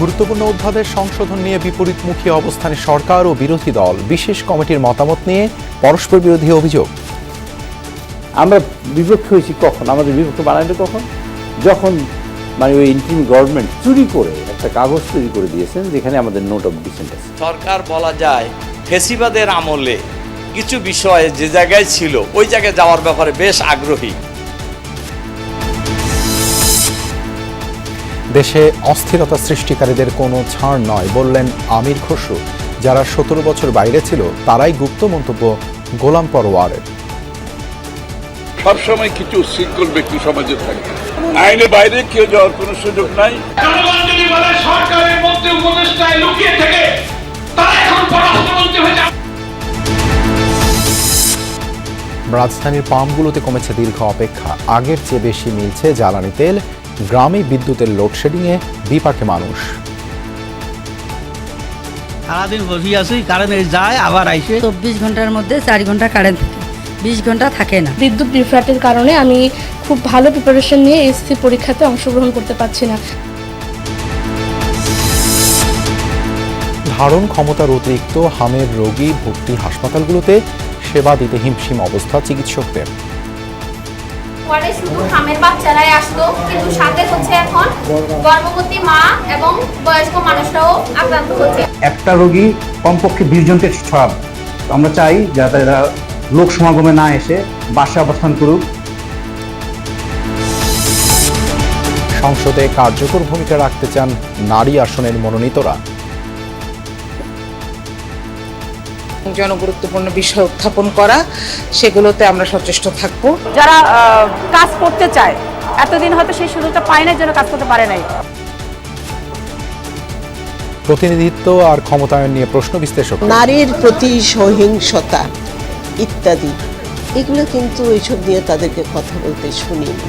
গুরুত্বপূর্ণ অধ্যাদেশ সংশোধন নিয়ে বিপরীতমুখী অবস্থানে সরকার ও বিরোধী দল। বিশেষ কমিটির মতামত নিয়ে পরস্পর বিরোধী অভিযোগ। আমরা বিপক্ষ হয়েছি কখন, আমাদের বিপক্ষ বানাইলে কখন, যখন ওই ইন্টারিম গভর্নমেন্ট চুরি করে একটা কাগজ তৈরি করে দিয়েছেন যেখানে আমাদের নোট অফ ডিসেন্ট আছে। সরকার বলা যায় ফেসিবাদের আমলে কিছু বিষয় যে জায়গায় ছিল ওই জায়গায় যাওয়ার ব্যাপারে বেশ আগ্রহী। দেশে অস্থিরতা সৃষ্টিকারীদের কোনো ছাড় নয় বললেন আমির খসরু। যারা 17 বছর বাইরে ছিল তারাই গুপ্ত মন্তব্য গোলাম পরোয়ারের। সবসময় কিছু উচ্ছৃঙ্খল ব্যক্তি সমাজে থাকে, আইনের বাইরে কেউ যাওয়ার কোনো সুযোগ নাই। জনগণ যদি বলে সরকারের মধ্যে উপদেষ্টায় লুকিয়ে থেকে তারা এখন পররাষ্ট্রমন্ত্রী হয়ে যাবে। রাজধানীর পাম্পগুলোতে কমেছে দীর্ঘ অপেক্ষা। আগের চেয়ে বেশি মিলছে জ্বালানি তেল। গ্রামে বিদ্যুতের লোডশেডিংয়ে বিপাকে মানুষ। সারাদিন বসে আছি, কারেন্ট যায় আবার আইসে। 24 ঘন্টার মধ্যে 4 ঘন্টা কারেন্ট থাকে, 20 ঘন্টা থাকে না। বিদ্যুৎ বিভ্রাটের কারণে আমি খুব ভালো প্রিপারেশন নিয়ে এসএসসি পরীক্ষাতে অংশগ্রহণ করতে পারছি না। ধারণ ক্ষমতার অতিরিক্ত হামের রোগী ভর্তি হাসপাতালগুলোতে সেবা দিতে হিমশিম অবস্থা চিকিৎসকদের। পরে শুধু হামের বাচ্চারাই আসতো, কিন্তু সাথে হচ্ছে এখন গর্ভবতী মা এবং বয়স্ক মানুষরাও আক্রান্ত হচ্ছে। একটা রোগী কমপক্ষে 20 জনকে ছড়াবে। আমরা চাই যাতে এরা লোক সমাগমে না এসে বাসায় অবস্থান করুক। সংসদে কার্যকর ভূমিকা রাখতে চান নারী আসনের মনোনীতরা। জনগুরুত্বপূর্ণ বিষয় উত্থাপন করা, সেগুলোতে আমরা সচেষ্ট থাকব। যারা কাজ করতে চায়, এতদিন হয়তো সেই সুযোগটা পায় না, যেন কাজ করতে পারে নাই। প্রতিনিধিত্ব আর ক্ষমতায়ন নিয়ে প্রশ্ন বিশ্লেষক। নারীর প্রতি সহিংসতা ইত্যাদি, এগুলো কিন্তু এইসব নিয়ে তাদেরকে কথা বলতে শুনিনি।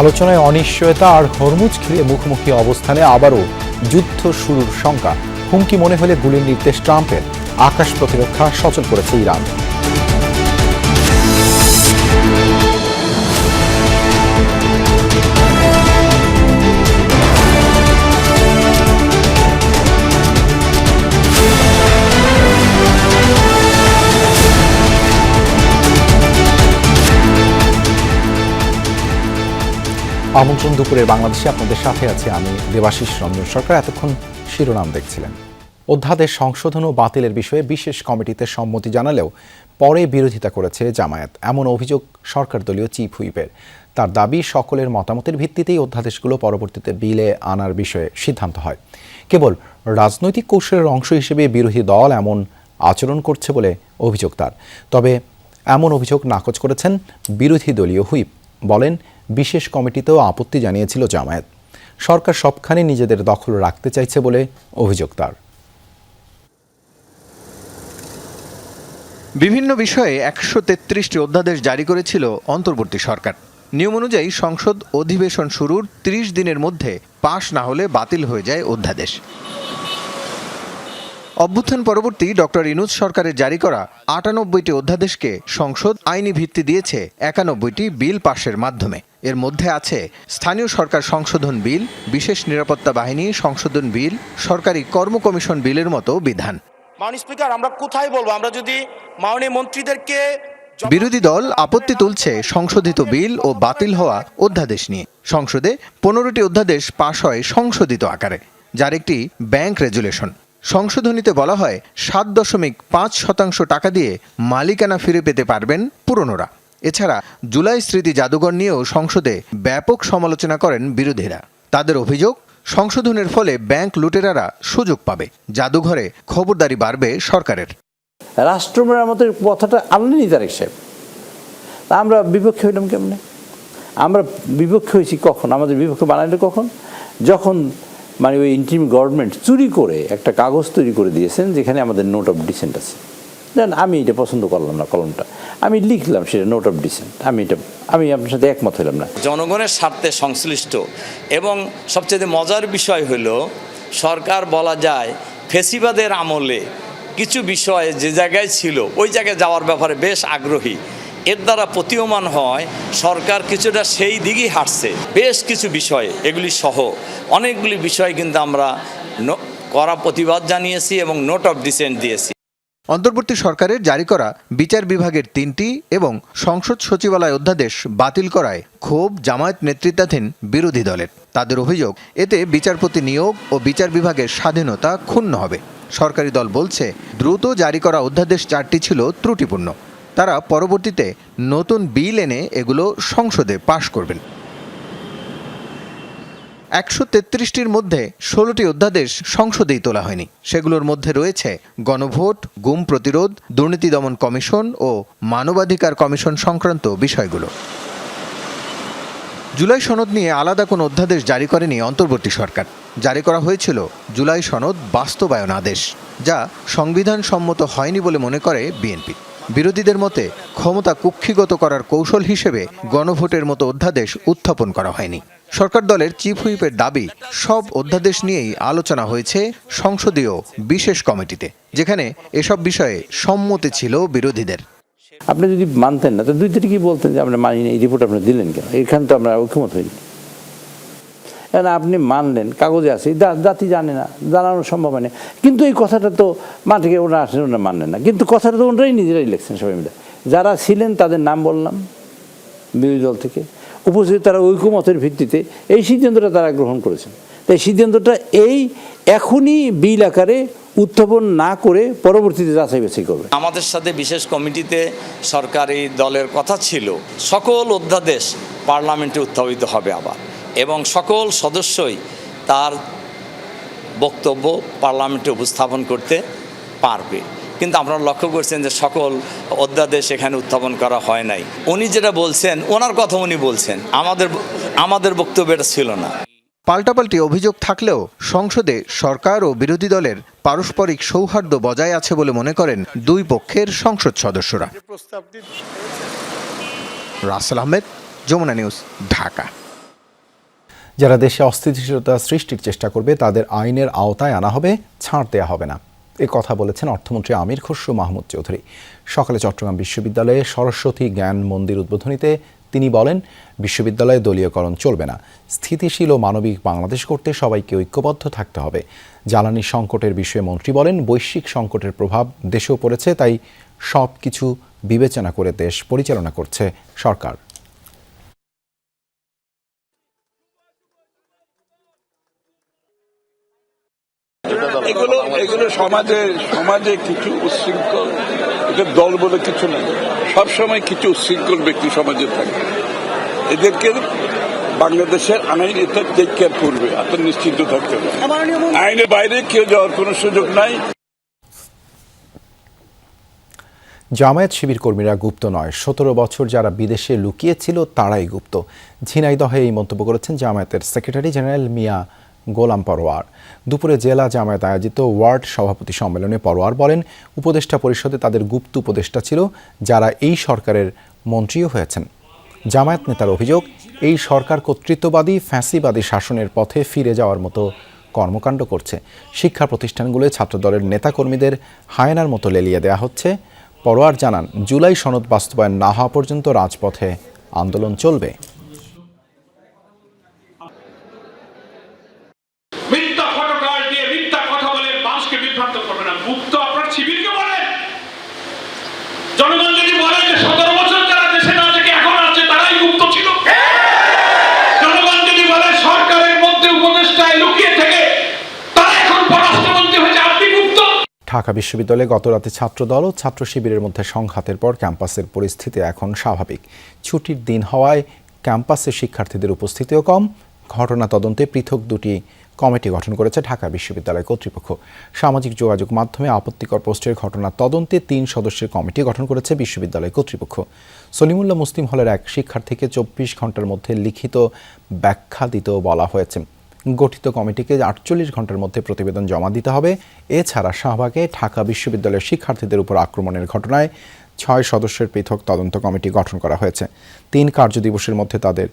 আলোচনায় অনিশ্চয়তা আর হরমুজ ঘিরে মুখোমুখি অবস্থানে আবারও যুদ্ধ শুরুর শঙ্কা। হুমকি মনে হলে গুলির নির্দেশ ট্রাম্পের। আকাশ প্রতিরক্ষা সচল করেছে ইরান। আমন্ত্রণ দুপুরে বাংলাদেশে আপনাদের সাথে আছে আমি দেবাশিস রঞ্জন সরকার। এতক্ষণ শিরোনাম দেখছিলেন। অধ্যাদেশ সংশোধন ও বাতিলের বিষয়ে বিশেষ কমিটিতে সম্মতি জানালেও পরে বিরোধিতা করেছে জামায়াত, এমন অভিযোগ সরকার দলীয় চিফ হুইপের। তার দাবি, সকলের মতামতের ভিত্তিতেই অধ্যাদেশগুলো পরবর্তীতে বিলে আনার বিষয়ে সিদ্ধান্ত হয়। কেবল রাজনৈতিক কৌশলের অংশ হিসেবে বিরোধী দল এমন আচরণ করছে বলে অভিযোগ তার। তবে এমন অভিযোগ নাকচ করেছেন বিরোধী দলীয় হুইপ। বলেন, বিশেষ কমিটিতেও আপত্তি জানিয়েছিল জামায়াত। সরকার সবখানে নিজেদের দখল রাখতে চাইছে বলে অভিযোগ তার। বিভিন্ন বিষয়ে 133টি অধ্যাদেশ জারি করেছিল অন্তর্বর্তী সরকার। নিয়ম অনুযায়ী সংসদ অধিবেশন শুরুর 30 দিনের মধ্যে পাশ না হলে বাতিল হয়ে যায় অধ্যাদেশ। অভ্যুত্থান পরবর্তী ডক্টর ইনুস সরকারের জারি করা 98টি অধ্যাদেশকে সংসদ আইনি ভিত্তি দিয়েছে 91টি বিল পাশের মাধ্যমে। এর মধ্যে আছে স্থানীয় সরকার সংশোধন বিল, বিশেষ নিরাপত্তা বাহিনী সংশোধন বিল, সরকারি কর্ম কমিশন বিলের মতো বিধান। মাননীয় স্পিকার, আমরা কোথায় বলবো? আমরা যদি মাননীয় মন্ত্রীদেরকে। বিরোধী দল আপত্তি তুলছে সংশোধিত বিল ও বাতিল হওয়া অধ্যাদেশ নিয়ে। সংসদে 15টি অধ্যাদেশ পাশ হয় সংশোধিত আকারে, যার একটি ব্যাংক রেজুলেশন। সংশোধনীতে বলা হয় 7.5% টাকা দিয়ে মালিকানা ফিরে পেতে পারবেন পুরনোরা। এছাড়া জুলাই স্মৃতি জাদুঘর নিয়েও সংসদে ব্যাপক সমালোচনা করেন বিরোধীরা। তাদের অভিযোগ, সংশোধনের ফলে ব্যাংক লুটেরারা সুযোগ পাবে, জাদুঘরে খবরদারি বাড়বে সরকারের। রাষ্ট্র মেরামতের কথাটা আনলেনি তারেক সাহেব, আমরা বিপক্ষে হইলাম কেমনে? আমরা বিপক্ষে হয়েছি কখন, আমাদের বিপক্ষে বানাইলে কখন, যখন ওই ইন্টারিম গভর্নমেন্ট চুরি করে একটা কাগজ তৈরি করে দিয়েছেন যেখানে আমাদের নোট অফ ডিসেন্ট আছে। দেন আমি এটা পছন্দ করলাম না, কলমটা আমি লিখলাম সেটা নোট অফ ডিসেন্ট। আমি আপনার সাথে একমত হইলাম না। জনগণের স্বার্থে সংশ্লিষ্ট এবং সবচেয়ে মজার বিষয় হলো, সরকার বলা যায় ফেসিবাদের আমলে কিছু বিষয় যে জায়গায় ছিল ওই জায়গায় যাওয়ার ব্যাপারে বেশ আগ্রহী। এর দ্বারা প্রতীয়মান হয় সরকার কিছুটা সেই দিকেই হাঁটছে। বেশ কিছু বিষয় এগুলি সহ অনেকগুলি বিষয় কিন্তু আমরা কড়া প্রতিবাদ জানিয়েছি এবং নোট অফ ডিসেন্ট দিয়েছি। অন্তর্বর্তী সরকারের জারি করা বিচার বিভাগের 3টি এবং সংসদ সচিবালয় অধ্যাদেশ বাতিল করায় ক্ষোভ জামায়াত নেতৃত্বাধীন বিরোধী দলের। তাদের অভিযোগ, এতে বিচারপতি নিয়োগ ও বিচার বিভাগের স্বাধীনতা ক্ষুণ্ণ হবে। সরকারি দল বলছে, দ্রুত জারি করা অধ্যাদেশ 4টি ছিল ত্রুটিপূর্ণ। তারা পরবর্তীতে নতুন বিল এনে এগুলো সংসদে পাশ করবেন। 133টির মধ্যে 16টি অধ্যাদেশ সংসদেই তোলা হয়নি। সেগুলোর মধ্যে রয়েছে গণভোট, গুম প্রতিরোধ, দুর্নীতি দমন কমিশন ও মানবাধিকার কমিশন সংক্রান্ত বিষয়গুলো। জুলাই সনদ নিয়ে আলাদা কোনো অধ্যাদেশ জারি করেনি অন্তর্বর্তী সরকার। জারি করা হয়েছিল জুলাই সনদ বাস্তবায়ন আদেশ, যা সংবিধান সম্মত হয়নি বলে মনে করে বিএনপি। বিরোধীদের মতে ক্ষমতা কুক্ষিগত করার কৌশল হিসেবে গণভোটের মতো অধ্যাদেশ উত্থাপন করা হয়নি। সরকার দলের চিফ হুইপের দাবি, সব অধ্যাদেশ নিয়েই আলোচনা হয়েছে সংসদীয় বিশেষ কমিটিতে, যেখানে এসব বিষয়ে সম্মতি ছিল বিরোধীদের। আপনি যদি মানতেন না তো 2-3 কি বলতেন যে আমরা মানি না, এই রিপোর্ট আপনি দিলেন কেন? এখানে তো আমরা ঐক্যমত হইনি। না, আপনি মানলেন, কাগজে আছে, জাতি জানে না, জানানো সম্ভব হয় না। কিন্তু এই কথাটা তো মাঠে ওরা আসেন, ওরা মানলেন না। কিন্তু কথাটা তো ওনারাই নিজেরাই লিখছেন সবাই মিলে। যারা ছিলেন তাদের নাম বললাম বিরোধী দল থেকে, উপস্থিত তারা ঐক্যমতের ভিত্তিতে এই সিদ্ধান্তটা তারা গ্রহণ করেছেন। তাই সিদ্ধান্তটা এখনই বিল আকারে উত্থাপন না করে পরবর্তীতে যাচাই বাছাই করবে। আমাদের সাথে বিশেষ কমিটিতে সরকারি দলের কথা ছিল, সকল অধ্যাদেশ পার্লামেন্টে উত্থাপিত হবে আবার, এবং সকল সদস্যই তার বক্তব্য পার্লামেন্টে উপস্থাপন করতে পারবে। কিন্তু আপনারা লক্ষ্য করছেন যে সকল অধ্যাদেশ এখানে উত্থাপন করা হয় নাই। উনি যেটা বলছেন, ওনার কথা উনি বলছেন, আমাদের বক্তব্য এটা ছিল না। পাল্টাপাল্টি অভিযোগ থাকলেও সংসদে সরকার ও বিরোধী দলের পারস্পরিক সৌহার্দ্য বজায় আছে বলে মনে করেন দুই পক্ষের সংসদ সদস্যরা। রাসেল আহমেদ, যমুনা নিউজ, ঢাকা। যারা দেশে অস্থিতিশীলতা সৃষ্টির চেষ্টা করবে তাদের আইনের আওতায় আনা হবে, ছাড় দেওয়া হবে না। এ কথা বলেছেন অর্থমন্ত্রী আমির খসরু মাহমুদ চৌধুরী। সকালে চট্টগ্রাম বিশ্ববিদ্যালয়ে সরস্বতী জ্ঞান মন্দির উদ্বোধনীতে তিনি বলেন, বিশ্ববিদ্যালয়ে দলীয়করণ চলবে না। স্থিতিশীল ও মানবিক বাংলাদেশ করতে সবাইকে ঐক্যবদ্ধ থাকতে হবে। জ্বালানি সংকটের বিষয়ে মন্ত্রী বলেন, বৈশ্বিক সংকটের প্রভাব দেশেও পড়েছে, তাই সব কিছু বিবেচনা করে দেশ পরিচালনা করছে সরকার। এগুলো সমাজে কিছু উচ্ছৃঙ্খল, এটা দল বলে কিছু নেই, সবসময় কিছু উচ্ছৃঙ্খল ব্যক্তি সমাজে থাকে। এদেরকে বাংলাদেশের আইন এটা টেক কেয়ার করবে, এত নিশ্চিন্ত থাকতে হবে। আইনের বাইরে কেউ যাওয়ার কোনো সুযোগ নাই। জামায়াত শিবির কর্মীরা গুপ্ত নয়, 17 বছর যারা বিদেশে লুকিয়েছিল তারাই গুপ্ত। ঝিনাইদহে এই মন্তব্য করেছেন জামায়াতের সেক্রেটারি জেনারেল মিয়া গোলাম পরোয়ার। দুপুরে জেলা জামায়াত আয়োজিত ওয়ার্ড সভাপতি সম্মেলনে পরোয়ার বলেন, উপদেষ্টা পরিষদে তাদের গুপ্ত উপদেষ্টা ছিল, যারা এই সরকারের মন্ত্রীও হয়েছেন। জামায়াত নেতার অভিযোগ, এই সরকার কর্তৃত্ববাদী ফ্যাসিবাদী শাসনের পথে ফিরে যাওয়ার মতো কর্মকাণ্ড করছে। শিক্ষা প্রতিষ্ঠানগুলোয় ছাত্রদলের নেতাকর্মীদের হায়নার মতো লেলিয়ে দেওয়া হচ্ছে। পরোয়ার জানান, জুলাই সনদ বাস্তবায়ন না হওয়া পর্যন্ত রাজপথে আন্দোলন চলবে। মিথ্যা ফটোকার্ড দিয়ে মিথ্যা কথা বলে মানুষকে বিভ্রান্ত করবে না। মুক্ত আপনার শিবিরকে বলেন, জনগণ যদি বলে যে 17 বছর যারা দেশে না থেকে এখন আছে তারাই গুপ্ত ছিল, জনগণ যদি বলে সরকারের মধ্যে উপদেষ্টায় লুকিয়ে থেকে তারা এখন পররাষ্ট্রমন্ত্রী হয়েছে, আপনি গুপ্ত। ঢাকা বিশ্ববিদ্যালয়ে গতরাতে ছাত্রদল ও ছাত্র শিবিরের মধ্যে সংঘাতের পর ক্যাম্পাসের পরিস্থিতি এখন স্বাভাবিক। ছুটির দিন হওয়ায় ক্যাম্পাসে শিক্ষার্থীদের উপস্থিতিও কম। ঘটনা তদন্তে পৃথক দুটি কমিটি গঠন করেছে ঢাকা বিশ্ববিদ্যালয় কর্তৃপক্ষ। সামাজিক যোগাযোগ মাধ্যমে আপত্তিকর পোস্টের ঘটনা তদন্তে 3 সদস্যের কমিটি গঠন করেছে বিশ্ববিদ্যালয় কর্তৃপক্ষ। সলিমুল্লাহ মুসলিম হলের এক শিক্ষার্থীকে 24 ঘন্টার মধ্যে লিখিত ব্যাখ্যা দিতেও বলা হয়েছে। গঠিত কমিটিকে 48 ঘন্টার মধ্যে প্রতিবেদন জমা দিতে হবে। এছাড়া শাহবাগে ঢাকা বিশ্ববিদ্যালয়ের শিক্ষার্থীদের উপর আক্রমণের ঘটনায় 6 সদস্যের পৃথক তদন্ত কমিটি গঠন করা হয়েছে। 3 কার্যদিবসের মধ্যে তাদের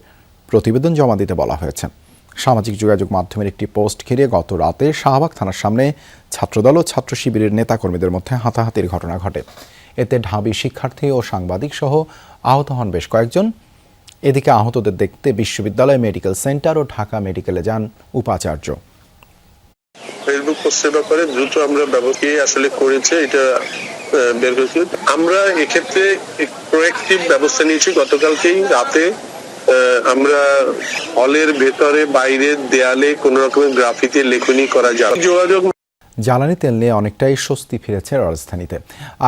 প্রতিবেদন জমা দিতে বলা হয়েছে। সামাজিক যোগাযোগ মাধ্যমের একটি পোস্ট ঘিরে গত রাতে শাহবাগ থানার সামনে ছাত্রদল ও ছাত্র শিবিরের নেতাকর্মীদের মধ্যে হাতাহাতির ঘটনা ঘটে। এতে ঢাবি শিক্ষার্থী ও সাংবাদিক সহ আহত হন বেশ কয়েকজন। এদিকে আহতদের দেখতে বিশ্ববিদ্যালয় মেডিকেল সেন্টার ও ঢাকা মেডিকেলে যান উপাচার্য। ফেসবুক পোস্টের ব্যাপারে দ্রুত আমরা ব্যবস্থা আসলে করেছে, এটা বের হয়েছে। আমরা এক্ষেত্রে প্রোঅ্যাক্টিভ ব্যবস্থা নিয়েছি। গতকালকেই রাতে আমরা হলের ভেতরে বাইরে দেয়ালে কোন রকমের গ্রাফিতি লেখনী করা যাবে। যোগাযোগ জ্বালানি তেল নিয়ে অনেকটাই স্বস্তি ফিরেছে রাজধানীতে।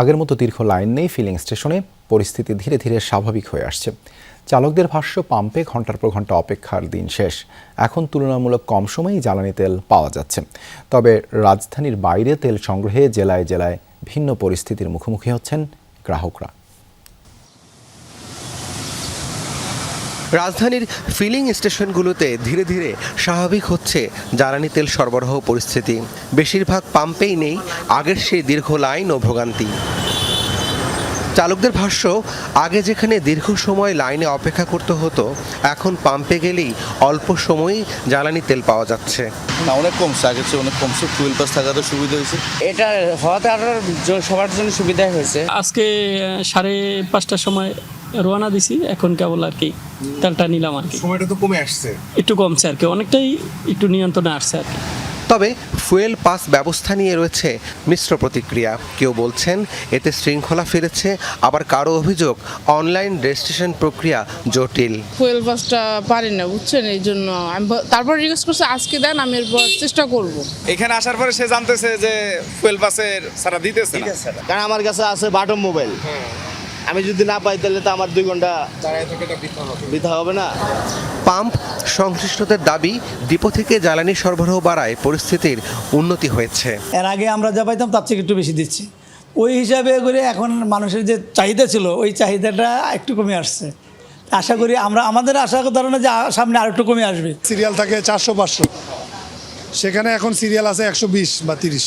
আগের মতো দীর্ঘ লাইন নেই ফিলিং স্টেশনে, পরিস্থিতি ধীরে ধীরে স্বাভাবিক হয়ে আসছে। চালকদের ভাষ্য, পাম্পে ঘন্টার পর ঘন্টা অপেক্ষার দিন শেষ। এখন তুলনামূলক কম সময়েই জ্বালানি তেল পাওয়া যাচ্ছে। তবে রাজধানীর বাইরে তেল সংগ্রহে জেলায় জেলায় ভিন্ন পরিস্থিতির মুখোমুখি হচ্ছেন গ্রাহকরা। রাজধানীর ফিলিং স্টেশনগুলোতে ধীরে ধীরে স্বাভাবিক হচ্ছে জ্বালানি তেল সরবরাহ পরিস্থিতি। বেশিরভাগ পাম্পেই নেই আগের সেই দীর্ঘ লাইন ও ভোগান্তি। চালকদের ভাষ্য, আগে যেখানে দীর্ঘ সময় লাইনে অপেক্ষা করতে হতো, এখন পাম্পে গেলেই অল্প সময়ই জ্বালানি তেল পাওয়া যাচ্ছে। না, অনেক কমছে, আগের চেয়ে অনেক কমছে। ফুয়েল পাস থাকাতে সুবিধা হয়েছে। এটা হওয়াতে আরো সবার জন্য সুবিধা হয়েছে। আজকে 5:30টার সময় রওনা দিছি, এখন কেবল আর কি তেলটা নিলাম আর কি। সময়টা তো কমে আসছে, একটু কমছে আর কি, অনেকটাই একটু নিয়ন্ত্রণে আসছে আর কি। তবে ফুয়েল পাস ব্যবস্থা নিয়ে রয়েছে মিশ্র প্রতিক্রিয়া। কেউ বলছেন এতে শৃঙ্খলা ফিরেছে, আবার কারো অভিযোগ অনলাইন রেজিস্ট্রেশন প্রক্রিয়া জটিল। ফুয়েল পাসটা পারি না, বুঝছেন, এই জন্য আমি তারপর রিকোয়েস্ট করছি আজকে দেন, আমি এরপর চেষ্টা করব। এখানে আসার পরে সে জানতেছে যে ফুয়েল পাসের সারা দিতেছে না, কারণ আমার কাছে আছে বাটন মোবাইল। আমি যদি না পাই তাহলে তো আমার 2 ঘন্টা বৃথা হবে না। পাম্প সংশ্লিষ্টদের দাবি, ডিপো থেকে জ্বালানি সরবরাহ বাড়ায় পরিস্থিতির উন্নতি হয়েছে। এর আগে আমরা যা পাইতাম তার থেকে একটু বেশি দিচ্ছি, ওই হিসাবে করে এখন মানুষের যে চাহিদা ছিল ওই চাহিদাটা একটু কমে আসছে। আশা করি আমাদের আশা ধারণা যে সামনে আর একটু কমে আসবে। সিরিয়াল থাকে 400-500, সেখানে এখন সিরিয়াল আছে 120 বা 30,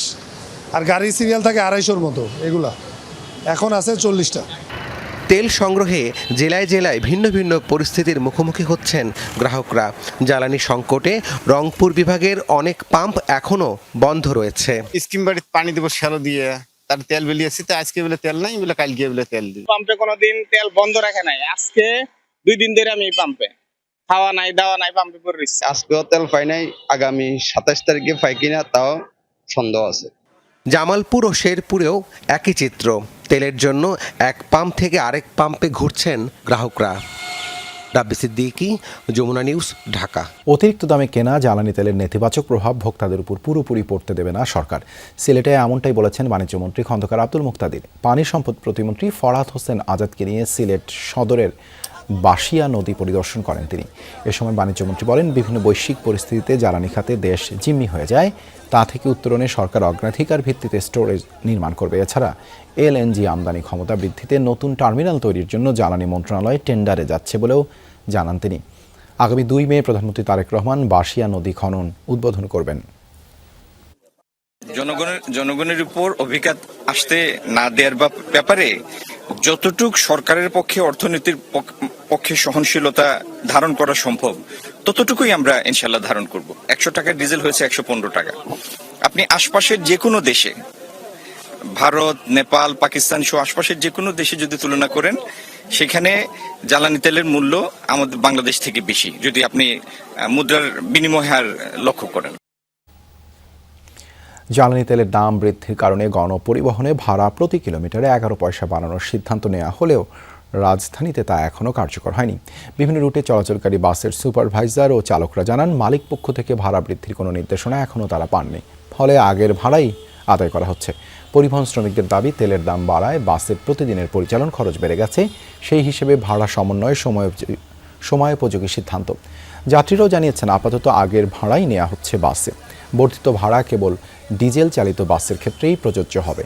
আর গাড়ির সিরিয়াল থাকে 250-র মতো, এগুলা এখন আছে 40টা। তেল সংগ্রহে জেলায় জেলায় ভিন্ন ভিন্ন পরিস্থিতির মুখোমুখি হচ্ছেন গ্রাহকরা। জ্বালানি সংকটে রংপুর বিভাগের অনেক পাম্প এখনো বন্ধ রয়েছে। স্কিম বাড়িতে পানি দেবো শ্যালো দিয়ে, তার তেল বেরিয়েছে, তো আজকে বলে তেল নাই, বলে কালকে বলে তেল দিই। পাম্পে কোনোদিন তেল বন্ধ রাখে নাই, আজকে 2 দিন ধরে আমি পাম্পে, খাওয়া নাই দাওয়া নাই, পাম্পে পড়ে রয়েছি। আজকেও তেল পাই নাই, আগামী 27 তারিখে পাই কিনা তাও সন্দেহ আছে। জামালপুর ও শেরপুরেও একই চিত্র। তেলের জন্য এক পাম্প থেকে আরেক পাম্পে ঘুরছেন গ্রাহকরা। রাব্বি সিদ্দিকী, যমুনা নিউজ, ঢাকা। অতিরিক্ত দামে কেনা জ্বালানি তেলের নেতিবাচক প্রভাব ভোক্তাদের উপর পুরোপুরি পড়তে দেবে না সরকার। সিলেটে এমনটাই বলেছেন বাণিজ্যমন্ত্রী খন্দকার আব্দুল মুক্তাদির। পানি সম্পদ প্রতিমন্ত্রী ফরহাদ হোসেন আজাদকে নিয়ে সিলেট সদরের বাসিয়া নদী পরিদর্শন করেন তিনি। এ সময় বাণিজ্যমন্ত্রী বলেন, বিভিন্ন বৈশ্বিক পরিস্থিতিতে জ্বালানি খাতে দেশ জিম্মি হয়ে যায়, তা থেকে উত্তরণে সরকার অগ্রাধিকার ভিত্তিতে স্টোরেজ নির্মাণ করবে। এছাড়া এলএনজি আমদানি ক্ষমতা বৃদ্ধিতে নতুন টার্মিনাল তৈরির জন্য জ্বালানি মন্ত্রণালয় টেন্ডারে যাচ্ছে বলেও জানান তিনি। আগামী 2 মে প্রধানমন্ত্রী তারেক রহমান বাসিয়া নদী খনন উদ্বোধন করবেন। জনগণের উপর অভিঘাত আসতে না দেওয়ার ব্যাপারে যতটুক সরকারের পক্ষে অর্থনীতির পক্ষে সহনশীলতা ধারণ করা সম্ভব ততটুকুই আমরা ইনশাল্লাহ ধারণ করব। 100 টাকার ডিজেল হয়েছে 115 টাকা। আপনি আশপাশের যে কোনো দেশে, ভারত, নেপাল, পাকিস্তান সহ আশপাশের যে কোনো দেশে যদি তুলনা করেন, সেখানে জ্বালানি তেলের মূল্য আমাদের বাংলাদেশ থেকে বেশি, যদি আপনি মুদ্রার বিনিময় হার লক্ষ্য করেন। জ্বালানি তেলের দাম বৃদ্ধির কারণে গণপরিবহনে ভাড়া প্রতি কিলোমিটারে 11 পয়সা বাড়ানোর সিদ্ধান্ত নেওয়া হলেও রাজধানীতে তা এখনও কার্যকর হয়নি। বিভিন্ন রুটে চলাচলকারী বাসের সুপারভাইজার ও চালকরা জানান, মালিক পক্ষ থেকে ভাড়া বৃদ্ধির কোনো নির্দেশনা এখনও তারা পাননি, ফলে আগের ভাড়াই আদায় করা হচ্ছে। পরিবহন শ্রমিকদের দাবি, তেলের দাম বাড়ায় বাসের প্রতিদিনের পরিচালন খরচ বেড়ে গেছে, সেই হিসেবে ভাড়া সমন্বয়ে সময়োপযোগী সিদ্ধান্ত। যাত্রীরাও জানিয়েছেন, আপাতত আগের ভাড়াই নেওয়া হচ্ছে বাসে। বর্ধিত ভাড়া কেবল ডিজেল চালিত বাসের ক্ষেত্রেই প্রযোজ্য হবে।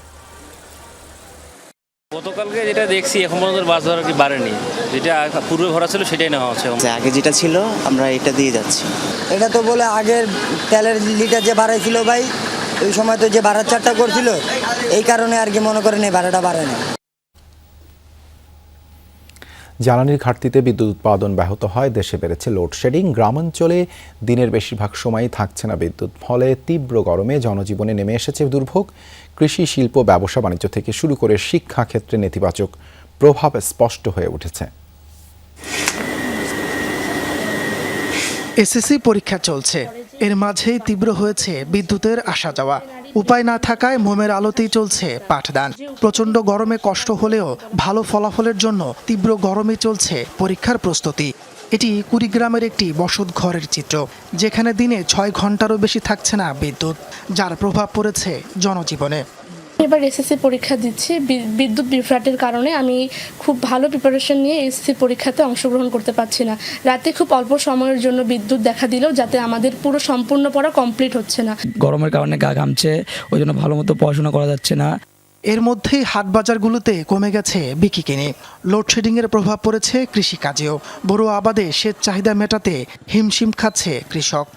গতকালকে যেটা দেখছি, এখন পর্যন্ত বাস ভাড়া কি বাড়েনি, যেটা পূর্বে ভাড়া ছিল সেটাই নেওয়া হচ্ছে। আগে যেটা ছিল আমরা এটা দিয়ে যাচ্ছি। এটা তো বলে আগের তেলের লিটার যে ভাড়া ছিল ভাই, ওই সময় তো যে ভাড়া চারটা করছিল, এই কারণে আর কি মনে করেন এই ভাড়াটা বাড়ে না। জ্বালানির ঘাটতিতে বিদ্যুৎ উৎপাদন ব্যাহত হয়, দেশে বেড়েছে লোডশেডিং, গ্রামাঞ্চলে দিনের বেশিরভাগ সময়ই থাকছে না বিদ্যুৎ। ফলে তীব্র গরমে জনজীবনে নেমে এসেছে দুর্ভোগ। কৃষি, শিল্প, ব্যবসা বাণিজ্য থেকে শুরু করে শিক্ষা ক্ষেত্রে নেতিবাচক প্রভাব স্পষ্ট হয়ে উঠেছে। এসএসসি পরীক্ষা চলছে, এর মাঝেই তীব্র হয়েছে বিদ্যুতের আসা যাওয়া। উপায় না থাকায় মোমের আলোতেই চলছে পাঠদান। প্রচণ্ড গরমে কষ্ট হলেও ভালো ফলাফলের জন্য তীব্র গরমে চলছে পরীক্ষার প্রস্তুতি। এটি কুড়িগ্রামের একটি বসত ঘরের চিত্র, যেখানে দিনে 6 ঘন্টারও বেশি থাকছে না বিদ্যুৎ, যার প্রভাব পড়েছে জনজীবনে। এবার এসএসসি পরীক্ষা দিচ্ছি। বিদ্যুৎ বিভ্রাটের কারণে আমি খুব ভালো প্রিপারেশন নিয়ে এসএসসি পরীক্ষাতে অংশগ্রহণ করতে পারছি না। রাতে খুব অল্প সময়ের জন্য বিদ্যুৎ দেখা দিলেও যাতে আমাদের পুরো সম্পূর্ণ পড়া কমপ্লিট হচ্ছে না। গরমের কারণে গা ঘামছে, ওই জন্য ভালো মতো পড়াশোনা করা যাচ্ছে না। এর মধ্যেই হাট বাজারগুলোতে কমে গেছে বিকিকিনি। লোডশেডিংয়ের প্রভাব পড়েছে কৃষিকাজেও। বড় আবাদে সেচ চাহিদা মেটাতে হিমশিম খাচ্ছে কৃষক।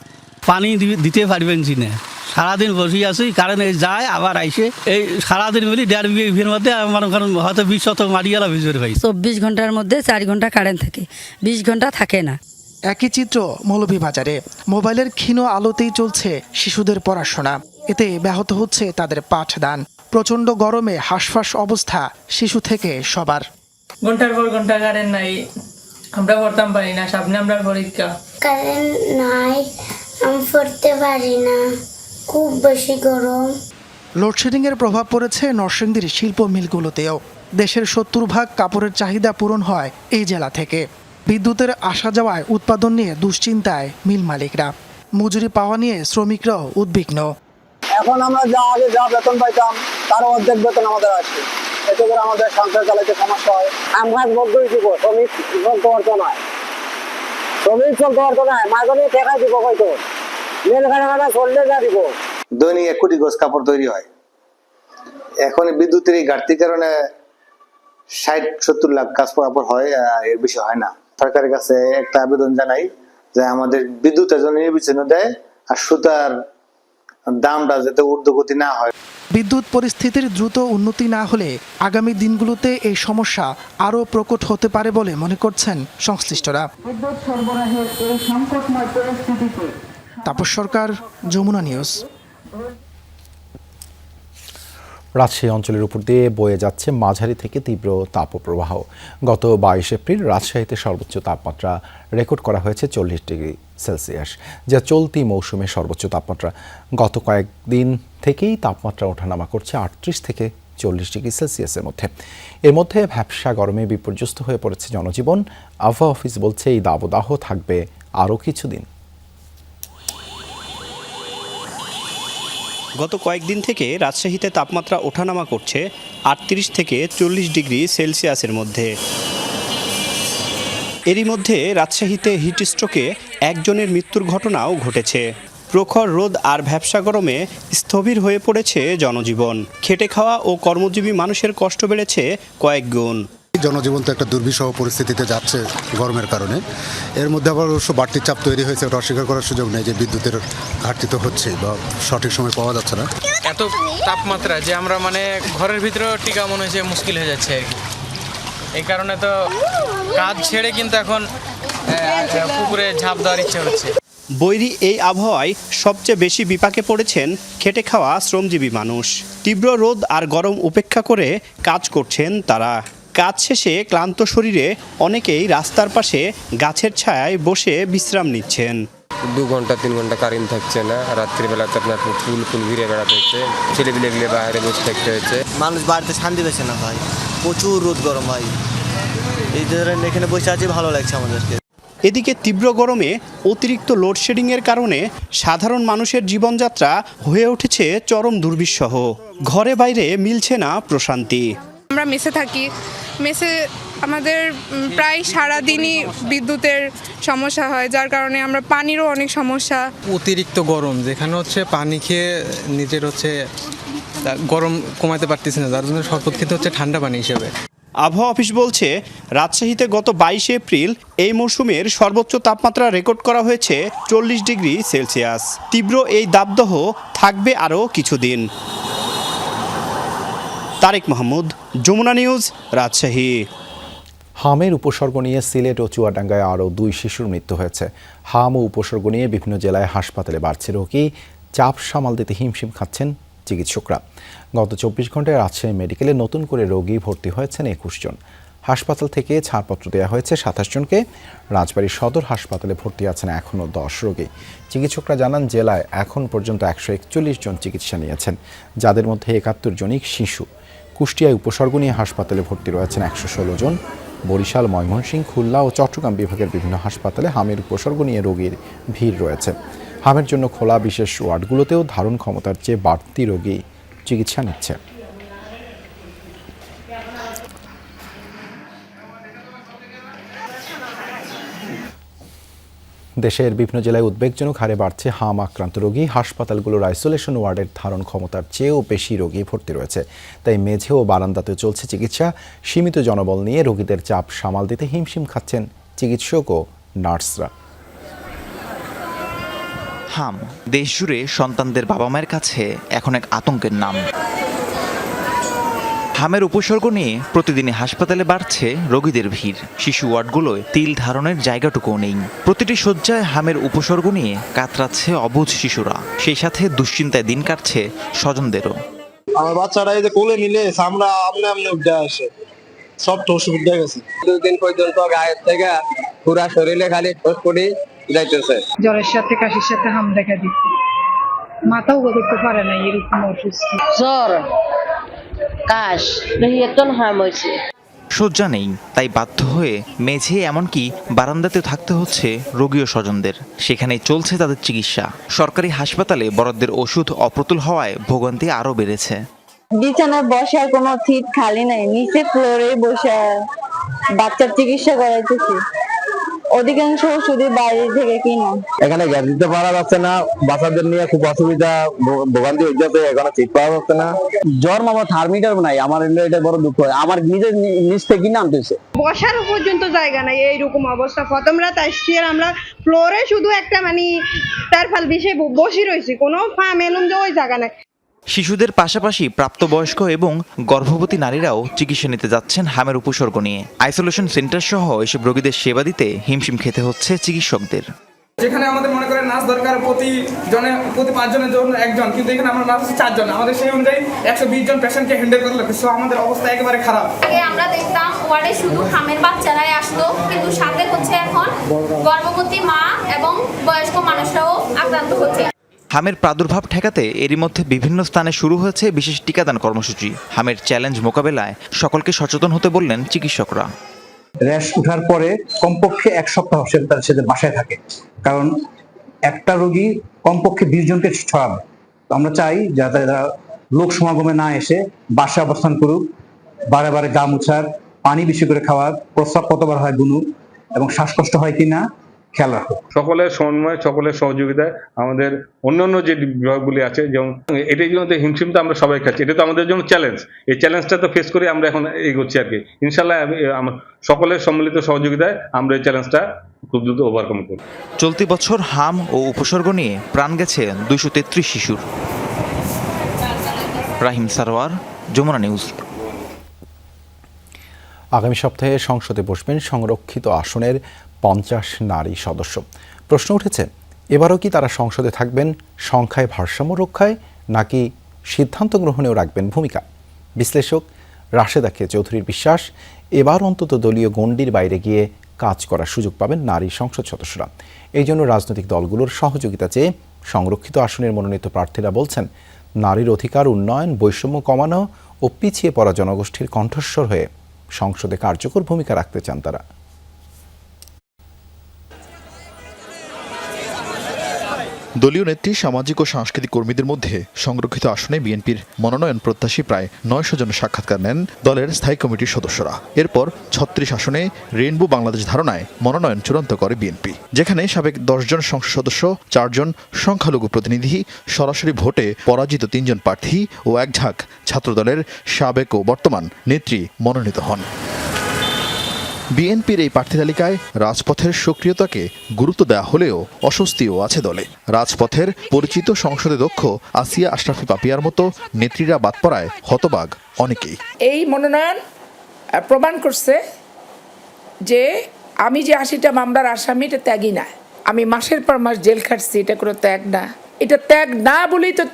পানি দিতে পারবেন না, সারাদিন বসে আছি, কারণ এই যায় আবার আইসে, এই সারাদিন মিলি 1.5 বিঘের মধ্যে আমার হয়তো 20 শতক মাটি গেল ভিজুর ভাই। 24 ঘন্টার মধ্যে 4 ঘন্টা কারেন্ট থাকে, 20 ঘন্টা থাকে না। একই চিত্র মৌলভীবাজারে। মোবাইলের ক্ষীণ আলোতেই চলছে শিশুদের পড়াশোনা, এতে ব্যাহত হচ্ছে তাদের পাঠদান। প্রচণ্ড গরমে হাঁসফাঁস অবস্থা শিশু থেকে সবার। ঘন্টার পর ঘন্টা কারেন্ট নাই, আমরা পড়তাম পারি না, সামনে আমরা পরীক্ষা। কারেন্ট নাই, আমি পড়তে পারি না, খুব বেশি গরম। লোডশেডিংয়ের প্রভাব পড়েছে নরসিংদীর শিল্প মিলগুলোতেও। দেশের 70% কাপড়ের চাহিদা পূরণ হয় এই জেলা থেকে। বিদ্যুতের আসা যাওয়ায় উৎপাদন নিয়ে দুশ্চিন্তায় মিল মালিকরা। মজুরি পাওয়া নিয়ে শ্রমিকরাও উদ্বিগ্ন। এখন আমরা আগে যা বেতন পাইতাম তার অর্ধেক বেতন আমাদের আসে, এতে করে আমাদের সংসার চালাতে সমস্যা হয়। আমরা মধ্যই দিব, শ্রমিক চলতে পারতো না, মাঝখানে টেকা দিব, হয়তো মেল খানা চললে যা দিব। দৈনিক 1 কোটি গজ কাপড় তৈরি হয়। এখন বিদ্যুতের এই ঘাটতির কারণে 60-70 লাখ কাপড় হয়, এর বেশি হয় না। সরকারের কাছে একটা আবেদন জানাই যে আমাদের বিদ্যুতের জন্য নির্বিচ্ছিন্ন দেয়, আর সুতার দামটা যাতে ঊর্ধ্বগতি না হয়। বিদ্যুৎ পরিস্থিতির দ্রুত উন্নতি না হলে আগামী দিনগুলোতে এই সমস্যা আরও প্রকট হতে পারে বলে মনে করছেন সংশ্লিষ্টরা। বিদ্যুৎ সরবরাহের এই সংকটময় পরিস্থিতিতে তাপস সরকার, যমুনা নিউজ। রাজশাহী অঞ্চলের উপর দিয়ে বয়ে যাচ্ছে মাঝারি থেকে তীব্র তাপপ্রবাহ। গত 22 এপ্রিল রাজশাহীতে সর্বোচ্চ তাপমাত্রা রেকর্ড করা হয়েছে 40 ডিগ্রি সেলসিয়াস, যা চলতি মৌসুমে সর্বোচ্চ তাপমাত্রা। গত কয়েকদিন থেকেই তাপমাত্রা ওঠানামা করছে 38 থেকে 40 ডিগ্রি সেলসিয়াসের মধ্যে। এর মধ্যে ভ্যাপসা গরমে বিপর্যস্ত হয়ে পড়েছে জনজীবন। আবহাওয়া অফিস বলছে এই দাবদাহ থাকবে আরও কিছুদিন। গত কয়েকদিন থেকে রাজশাহীতে তাপমাত্রা ওঠানামা করছে 38 থেকে 40 ডিগ্রি সেলসিয়াসের মধ্যে। এরই মধ্যে রাজশাহীতে হিটস্ট্রোকে একজনের মৃত্যুর ঘটনাও ঘটেছে। প্রখর রোদ আর ভ্যাপসা গরমে স্থবির হয়ে পড়েছে জনজীবন। খেটে খাওয়া ও কর্মজীবী মানুষের কষ্ট বেড়েছে কয়েক গুণ। জনজীবন তো একটা দুর্বিষহ পরিস্থিতিতে যাচ্ছে গরমের কারণে। এর মধ্যে আবার অবশ্য বাড়তি চাপ তৈরি হয়েছে, ওটা অস্বীকার করার সুযোগ নেই যে বিদ্যুতের ঘাটতি তো হচ্ছে বা সঠিক সময় পাওয়া যাচ্ছে না। এত তাপমাত্রা যে আমরা ঘরের ভিতরেও টিকা মনে হচ্ছে মুশকিল হয়ে যাচ্ছে আর কি। এই কারণে তো কাজ ছেড়ে কিন্তু এখন পুকুরে ঝাঁপ দেওয়ার ইচ্ছে হচ্ছে। বৈরী এই আবহাওয়ায় সবচেয়ে বেশি বিপাকে পড়েছেন খেটে খাওয়া শ্রমজীবী মানুষ। তীব্র রোদ আর গরম উপেক্ষা করে কাজ করছেন তারা। কাজ শেষে ক্লান্ত শরীরে অনেকেই রাস্তার পাশে গাছের ছায়ায় বসে বিশ্রাম নিচ্ছেন। 2 ঘন্টা 3 ঘন্টা কারেন্ট থাকছে না, রাত্রিবেলাতে আপনার ফুল ঘিরে বেড়াতে হচ্ছে, ছেলেপিলেগুলো বাইরে বসে থাকতে হচ্ছে। মানুষ বাড়িতে শান্তি পেয়েছে না ভাই, প্রচুর রোদ গরম ভাই। এই ধরেন এখানে বসে আছি, ভালো লাগছে আমাদেরকে। এদিকে তীব্র গরমে অতিরিক্ত লোডশেডিংয়ের কারণে সাধারণ মানুষের জীবনযাত্রা হয়ে উঠেছে চরম দুর্বিষহ। ঘরে বাইরে মিলছে না প্রশান্তি। আমরা মেসে থাকি, মেসে আমাদের প্রায় সারাদিনই বিদ্যুতের সমস্যা হয়, যার কারণে আমরা পানিরও অনেক সমস্যা। অতিরিক্ত গরম, যেখানে পানি খেয়ে নিজের গরম কমাতে পারতেছি না, যার জন্য শরবত খেতে হচ্ছে ঠান্ডা পানি হিসেবে। আবহাওয়া অফিস বলছে রাজশাহীতে গত 22 এপ্রিল এই মৌসুমের সর্বোচ্চ তাপমাত্রা রেকর্ড করা হয়েছে 40 ডিগ্রি সেলসিয়াস। তীব্র এই দাবদাহ থাকবে আরও কিছুদিন। তারেক মাহমুদ, যমুনা নিউজ, রাজশাহী। হামের উপসর্গ নিয়ে সিলেট ও চুয়াডাঙ্গায় আরও 2 শিশুর মৃত্যু হয়েছে। হাম ও উপসর্গ নিয়ে বিভিন্ন জেলায় হাসপাতালে বাড়ছে রোগী, চাপ সামাল দিতে হিমশিম খাচ্ছেন চিকিৎসকরা। গত 24 ঘন্টায় রাজশাহী মেডিকেলে নতুন করে রোগী ভর্তি হয়েছেন 21 জন। হাসপাতাল থেকে ছাড়পত্র দেওয়া হয়েছে 27 জনকে। রাজবাড়ী সদর হাসপাতালে ভর্তি আছেন এখনও 10 রোগী। চিকিৎসকরা জানান, জেলায় এখন পর্যন্ত 141 জন চিকিৎসা নিয়েছেন, যাদের মধ্যে 71 জনই শিশু। কুষ্টিয়ায় উপসর্গ নিয়ে হাসপাতালে ভর্তি রয়েছেন 116 জন। বরিশাল, ময়মনসিংহ, খুলনা ও চট্টগ্রাম বিভাগের বিভিন্ন হাসপাতালে হামের উপসর্গ নিয়ে রোগীর ভিড় রয়েছে। হামের জন্য খোলা বিশেষ ওয়ার্ডগুলোতেও ধারণ ক্ষমতার চেয়ে বাড়তি রোগী চিকিৎসা নিচ্ছে। দেশের বিভিন্ন জেলায় উদ্বেগজনক হারে বাড়ছে হাম আক্রান্ত রোগী। হাসপাতালগুলোর আইসোলেশন ওয়ার্ডের ধারণ ক্ষমতার চেয়েও বেশি রোগী ভর্তি রয়েছে। তাই মেঝে ও বারান্দাতে চলছে চিকিৎসা। সীমিত জনবল নিয়ে রোগীদের চাপ সামাল দিতে হিমশিম খাচ্ছেন চিকিৎসক ও নার্সরা। হাম দেশজুড়ে সন্তানদের বাবা মায়ের কাছে এখন এক আতঙ্কের নাম। হামের উপসর্গ নিয়ে প্রতিদিনই হাসপাতালে বাড়ছে রোগীদের ভিড়। শিশু ওয়ার্ডগুলোয় তিল ধারণের জায়গাটুকুও নেই। প্রতিটি শয্যায় হামের উপসর্গ নিয়ে কাতরাচ্ছে অবুঝ শিশুরা। সেই সাথে দুশ্চিন্তায় দিন কাটছে স্বজনদেরও। আমার বাচ্চারা এই যে কোলে নিলে আমরা আমনে আমনে উঠে আসে, সব তো অসুবিধা গেছে। 2 দিন পর্যন্ত গায়ের থেকে পুরা শরীরে খালি ঠোঁট পড়ে যাইতেছে। জ্বরের সাথে কাশির সাথে হাম দেখা দিচ্ছে, মাথাও করতে পারে না, এরকম অসুস্থ। জ্বর, কাশ, হাম হয়েছে। শয্যা নেই, তাই বাধ্য হয়ে মেঝে এমনকি বারান্দাতেও থাকতে হচ্ছে রোগী ও স্বজনদের। সেখানেই চলছে তাদের চিকিৎসা। সরকারি হাসপাতালে বরাদ্দের ওষুধ অপ্রতুল হওয়ায় ভোগান্তি আরও বেড়েছে। বিছানায় বসার কোনো সিট খালি নাই, নিচে ফ্লোরে বসে বাচ্চার চিকিৎসা করাইতেছি। অধিকাংশ ওষুধই বাইরে থেকে কিনা। এখানে গ্যাস দিতে পারা যাচ্ছে না, বাচ্চাদের নিয়ে খুব অসুবিধা, ভোগান্তি হয়ে যাচ্ছে। এখানে সিট পাওয়া যাচ্ছে না। জ্বর মামা থার্মিটার নাই, আমার এটা বড় দুঃখ। আমার নিজের নিচ থেকে নামতেছে, বসার পর্যন্ত জায়গা নাই। এইরকম অবস্থা। প্রথম রাত আসছি আর আমরা ফ্লোরে শুধু একটা তারফাল বিষয়ে বসে রয়েছি, কোনো পা মেলুম যে ওই জায়গা নাই। শিশুদের পাশাপাশি প্রাপ্তবয়স্ক এবং গর্ভবতী নারীরাও চিকিৎসা নিতে যাচ্ছেন হামের উপসর্গ নিয়ে। আইসোলেশন সেন্টার সহ এসব রোগীদের সেবা দিতে হিমশিম খেতে হচ্ছে চিকিৎসকদের। যেখানে আমাদের মনে করেন নার্স দরকার প্রতি 5 জনের জন্য 1 জন, কিন্তু এখানে আমরা নার্স 4 জন। আমাদের সেই অনুযায়ী 120 জন পেশেন্টকে হ্যান্ডেল করতে লাগে। সো আমাদের অবস্থা একেবারে খারাপ। আমরা দেখতাম ওয়ার্ডে শুধু হামের বাচ্চারাই আসতো, কিন্তু সাথে হচ্ছে এখন গর্ভবতী মা এবং বয়স্ক মানুষরাও আক্রান্ত হচ্ছে। হামের প্রাদুর্ভাব ঠেকাতে এরই মধ্যে বিভিন্ন স্থানে শুরু হয়েছে বিশেষ টিকাদান কর্মসূচি। হামের চ্যালেঞ্জ মোকাবেলায় সকলকে সচেতন হতে বললেন চিকিৎসকরা। র্যাশ ওঠার পরে কমপক্ষে 1 সপ্তাহ সে বাসায় থাকে, কারণ একটা রোগী কমপক্ষে 20 জনকে ছড়াবে। তো আমরা চাই যাতে লোক সমাগমে না এসে বাসায় অবস্থান করুক, বারে বারে গা মুছার, পানি বেশি করে খাওয়ার, প্রস্রাব কতবার হয় গুনুক, এবং শ্বাসকষ্ট হয় কিনা খেয়াল রাখো। সকলের সমন্বয়, সকলের সহযোগিতায় আমাদের অন্যান্য যে বিভাগগুলি আছে, যেমন এটার জন্য হিমশিম তো আমরা সবাই খাচ্ছি। এটা তো আমাদের জন্য চ্যালেঞ্জ। এই চ্যালেঞ্জটা তো ফেস করে আমরা এখন এগোচ্ছি আর কি। ইনশাল্লাহ সকলের সম্মিলিত সহযোগিতায় আমরা এই চ্যালেঞ্জটা খুব দ্রুত ওভারকাম করব। চলতি বছর হাম ও উপসর্গ নিয়ে প্রাণ গেছে 233 শিশুর। রাহিম সারোয়ার, যমুনা নিউজ। আগামী সপ্তাহে সংসদে বসবেন সংরক্ষিত আসনের 50 নারী সদস্য। প্রশ্ন উঠেছে, এবারও কি তারা সংসদে থাকবেন সংখ্যায় ভারসাম্য রক্ষায়, নাকি সিদ্ধান্ত গ্রহণেও রাখবেন ভূমিকা? বিশ্লেষক রাশেদা কে চৌধুরীর বিশ্বাস, এবার অন্তত দলীয় গণ্ডির বাইরে গিয়ে কাজ করার সুযোগ পাবেন নারী সংসদ সদস্যরা। এই জন্য রাজনৈতিক দলগুলোর সহযোগিতা চেয়ে সংরক্ষিত আসনের মনোনীত প্রার্থীরা বলছেন, নারীর অধিকার উন্নয়ন, বৈষম্য কমানো ও পিছিয়ে পড়া জনগোষ্ঠীর কণ্ঠস্বর হয়ে সংসদে কার্যকর ভূমিকা রাখতে চান তারা। দলীয় নেত্রী, সামাজিক ও সাংস্কৃতিক কর্মীদের মধ্যে সংরক্ষিত আসনে বিএনপির মনোনয়ন প্রত্যাশী প্রায় 900 জনের সাক্ষাৎকার নেন দলের স্থায়ী কমিটির সদস্যরা। এরপর 36 আসনে রেইনবো বাংলাদেশ ধারণায় মনোনয়ন চূড়ান্ত করে বিএনপি, যেখানে সাবেক 10 জন সংসদ সদস্য, 4 জন সংখ্যালঘু প্রতিনিধি, সরাসরি ভোটে পরাজিত 3 জন প্রার্থী ও 1 ঝাঁক ছাত্রদলের সাবেক ও বর্তমান নেত্রী মনোনীত হন। বিএনপির এই প্রার্থী তালিকায় রাজপথের সক্রিয়তাকে গুরুত্ব দেওয়া হলেও অস্বস্তিও আছে দলে। রাজপথের পরিচিত সংসদে দক্ষ আসিয়া আশরাফি পাপিয়ার মতো নেত্রীরা বাদ পড়ায় হতবাক অনেকেই। এই মনোনয়ন প্রমাণ করছে যে আমি যে 80টা মামলার আসামি এটা ত্যাগই না, আমি মাসের পর মাস জেল খাটছি, এটা কোনো ত্যাগ না। এটা ত্যাগ না বলেই তো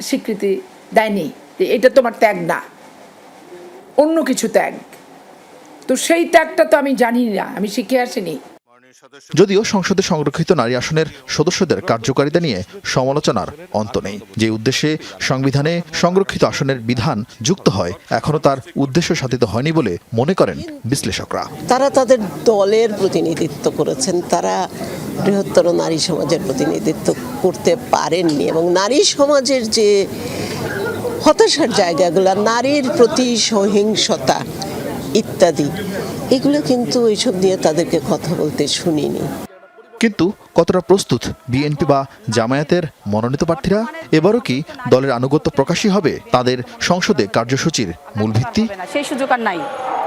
স্বীকৃতি দেয়নি যে এটা তোমার ত্যাগ না, অন্য কিছু ত্যাগ। তো সেই ত্যাগটা তো আমি জানি না, আমি শিখে আসিনি। যদিও সংসদে সংরক্ষিত নারী আসনের সদস্যদের কার্যকারিতা নিয়ে সমালোচনার অন্ত নেই। যে উদ্দেশ্যে সংবিধানে সংরক্ষিত আসনের বিধান যুক্ত হয় এখনো তার উদ্দেশ্য সাধিত হয়নি বলে মনে করেন বিশ্লেষকরা। তারা তাদের দলের প্রতিনিধিত্ব করেছেন, তারা বৃহত্তর নারী সমাজের প্রতিনিধিত্ব করতে পারেননি। এবং নারী সমাজের যে হতাশার জায়গাগুলো, নারীর প্রতি সহিংসতা ইত্যাদি, এগুলো কিন্তু এইসব নিয়ে তাদেরকে কথা বলতে শুনিনি। কিন্তু কতটা প্রস্তুত বিএনপি বা জামায়াতের মনোনীত প্রার্থীরা? এবারও কি দলের আনুগত্য প্রকাশই হবে তাদের সংসদে কার্যসূচির মূল ভিত্তি? সেই সুযোগ আর নাই।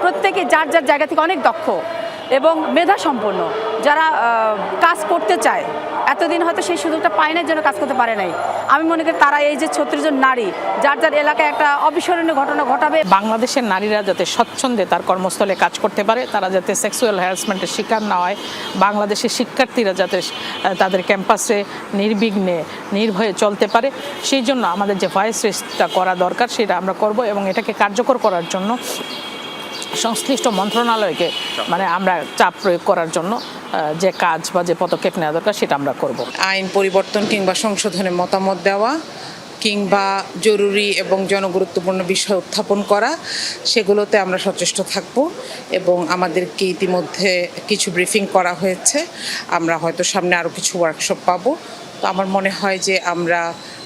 প্রত্যেকে যার যার জায়গা থেকে অনেক দক্ষ এবং মেধা সম্পন্ন, যারা কাজ করতে চায়, এতদিন হয়তো সেই সুযোগটা পায় না, যেন কাজ করতে পারে নাই। আমি মনে করি তারা এই যে 36 জন নারী যার যার এলাকায় একটা অবিস্মরণীয় ঘটনা ঘটাবে। বাংলাদেশের নারীরা যাতে স্বচ্ছন্দে তার কর্মস্থলে কাজ করতে পারে, তারা যাতে সেক্সুয়াল হ্যারাসমেন্টের শিকার না হয়, বাংলাদেশের শিক্ষার্থীরা যাতে তাদের ক্যাম্পাসে নির্বিঘ্নে নির্ভয়ে চলতে পারে, সেই জন্য আমাদের যে ভয়েস রেজটা করা দরকার সেটা আমরা করব। এবং এটাকে কার্যকর করার জন্য সংশ্লিষ্ট মন্ত্রণালয়কে আমরা চাপ প্রয়োগ করার জন্য যে কাজ বা যে পদক্ষেপ নেওয়া দরকার সেটা আমরা করব। আইন পরিবর্তন কিংবা সংশোধনে মতামত দেওয়া কিংবা জরুরি এবং জনগুরুত্বপূর্ণ বিষয় উত্থাপন করা, সেগুলোতে আমরা সচেষ্ট থাকব। এবং আমাদেরকে ইতিমধ্যে কিছু ব্রিফিং করা হয়েছে, আমরা হয়তো সামনে আরও কিছু ওয়ার্কশপ পাবো। তো আমার মনে হয় যে আমরা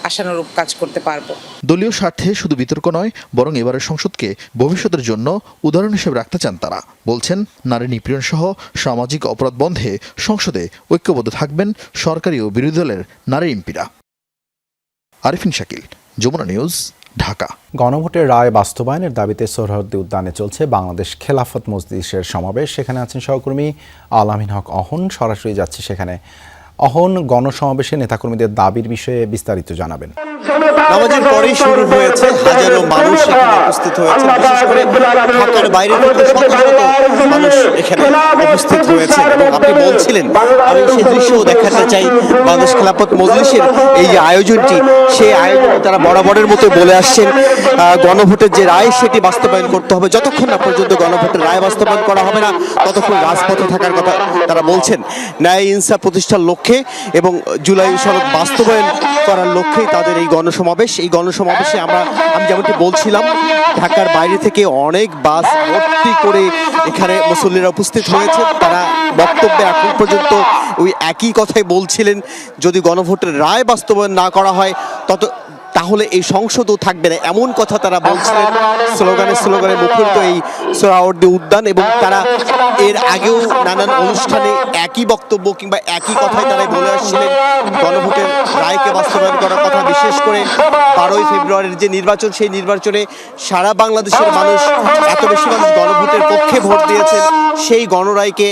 আশানুরূপ কাজ করতে পারবো। দলীয় স্বার্থে শুধু বিতর্ক নয়, বরং এবারের সংসদকে ভবিষ্যতের জন্য উদাহরণ হিসেবে রাখতে চান তারা। বলছেন নারী নিপীড়ন সহ সামাজিক অপরাধ বন্ধে সংসদে ঐক্যবদ্ধ থাকবেন সরকারি ও বিরোধী দলের নারী এমপিরা। আরিফিন শাকিল, যমুনা নিউজ, ঢাকা। গণভোটের রায় বাস্তবায়নের দাবিতে সোহরাওয়ার্দী উদ্যানে চলছে বাংলাদেশ খেলাফত মজলিসের সমাবেশ। সেখানে আছেন সহকর্মী আলামিন হক অহন, সরাসরি যাচ্ছে সেখানে। অহন, গণসমাবেশে নেতাকর্মীদের দাবির বিষয়ে বিস্তারিত জানাবেন। নামাজের পরেই শুরু হয়েছে, হাজারো মানুষ এখানে উপস্থিত হয়েছে, বিশেষ করে ঢাকার বাইরে থেকে শত শত মানুষ এখানে উপস্থিত হয়েছে। এবং আপনি বলছিলেন, আমি সেই দৃশ্যও দেখাতে চাই, বাংলাদেশ খেলাফত মজলিসের এই যে আয়োজনটি, সেই আয়োজনে তারা বরাবরের মতো বলে আসছেন গণভোটের যে রায় সেটি বাস্তবায়ন করতে হবে। যতক্ষণ না পর্যন্ত গণভোটের রায় বাস্তবায়ন করা হবে না, ততক্ষণ রাজপথে থাকার কথা তারা বলছেন। ন্যায় ইনসাফ প্রতিষ্ঠার লক্ষ্যে এবং জুলাই সনদ বাস্তবায়ন করার লক্ষ্যেই তাদের এই গণসমাবেশ। এই গণসমাবেশে আমি যেমনটি বলছিলাম, ঢাকার বাইরে থেকে অনেক বাস ভর্তি করে এখানে মুসল্লিরা উপস্থিত হয়েছে। তারা বক্তব্যে এখন পর্যন্ত ওই একই কথাই বলছিলেন, যদি গণভোটের রায় বাস্তবায়ন না করা হয় তাহলে এই সংসদও থাকবে না, এমন কথা তারা বলছিলেন। স্লোগানে মুখরিত এই সোহরাওয়ার্দী উদ্যান। এবং তারা এর আগেও নানান অনুষ্ঠানে একই বক্তব্য কিংবা একই কথাই তারা বলে আসছিলেন, গণভোটের রায়কে বাস্তবায়ন করার কথা। বিশেষ করে 12ই ফেব্রুয়ারির যে নির্বাচন, সেই নির্বাচনে সারা বাংলাদেশের মানুষ, এত বেশি মানুষ গণভোটের পক্ষে ভোট দিয়েছেন, সেই গণরায়কে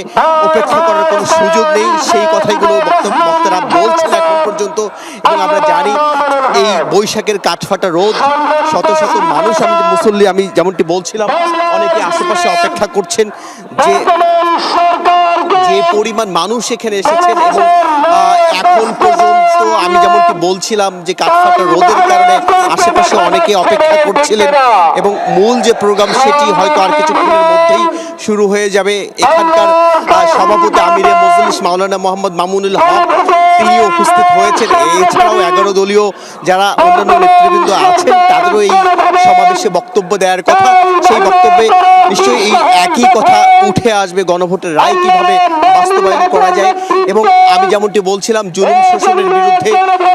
উপেক্ষা করার কোনো সুযোগ নেই, সেই কথাইগুলো বক্তারা বলছেন এখন পর্যন্ত। এবং আমরা জানি এই বৈশাখের কাঠফাটা রোদ, শত শত মানুষ, মুসল্লি, আমি যেমনটি বলছিলাম, অনেকে আশেপাশে অপেক্ষা করছেন যে পরিমাণ মানুষ এখানে এসেছেন। এবং এখন পর্যন্ত আমি যেমনটি বলছিলাম যে কাঠফাটা রোদের কারণে আশেপাশে অনেকে অপেক্ষা করছিলেন। এবং মূল যে প্রোগ্রাম সেটি হয়তো আর কিছুক্ষণের মধ্যেই শুরু হয়ে যাবে। এখানকার সভাপতি আমিরে মজলিস মাওলানা মোহাম্মদ মামুনুল হক, তিনি উপস্থিত হয়েছেন। এছাড়াও 11 দলীয় যারা অন্যান্য নেতৃবৃন্দ আছেন, তাদেরও এই সমাবেশে বক্তব্য দেওয়ার কথা। সেই বক্তব্যে নিশ্চয়ই এই একই কথা উঠে আসবে, গণভোটের রায় কিভাবে বাস্তবায়ন করা যায়। এবং আমি যেমনটি বলছিলাম, জুলুম শোষণের বিরুদ্ধে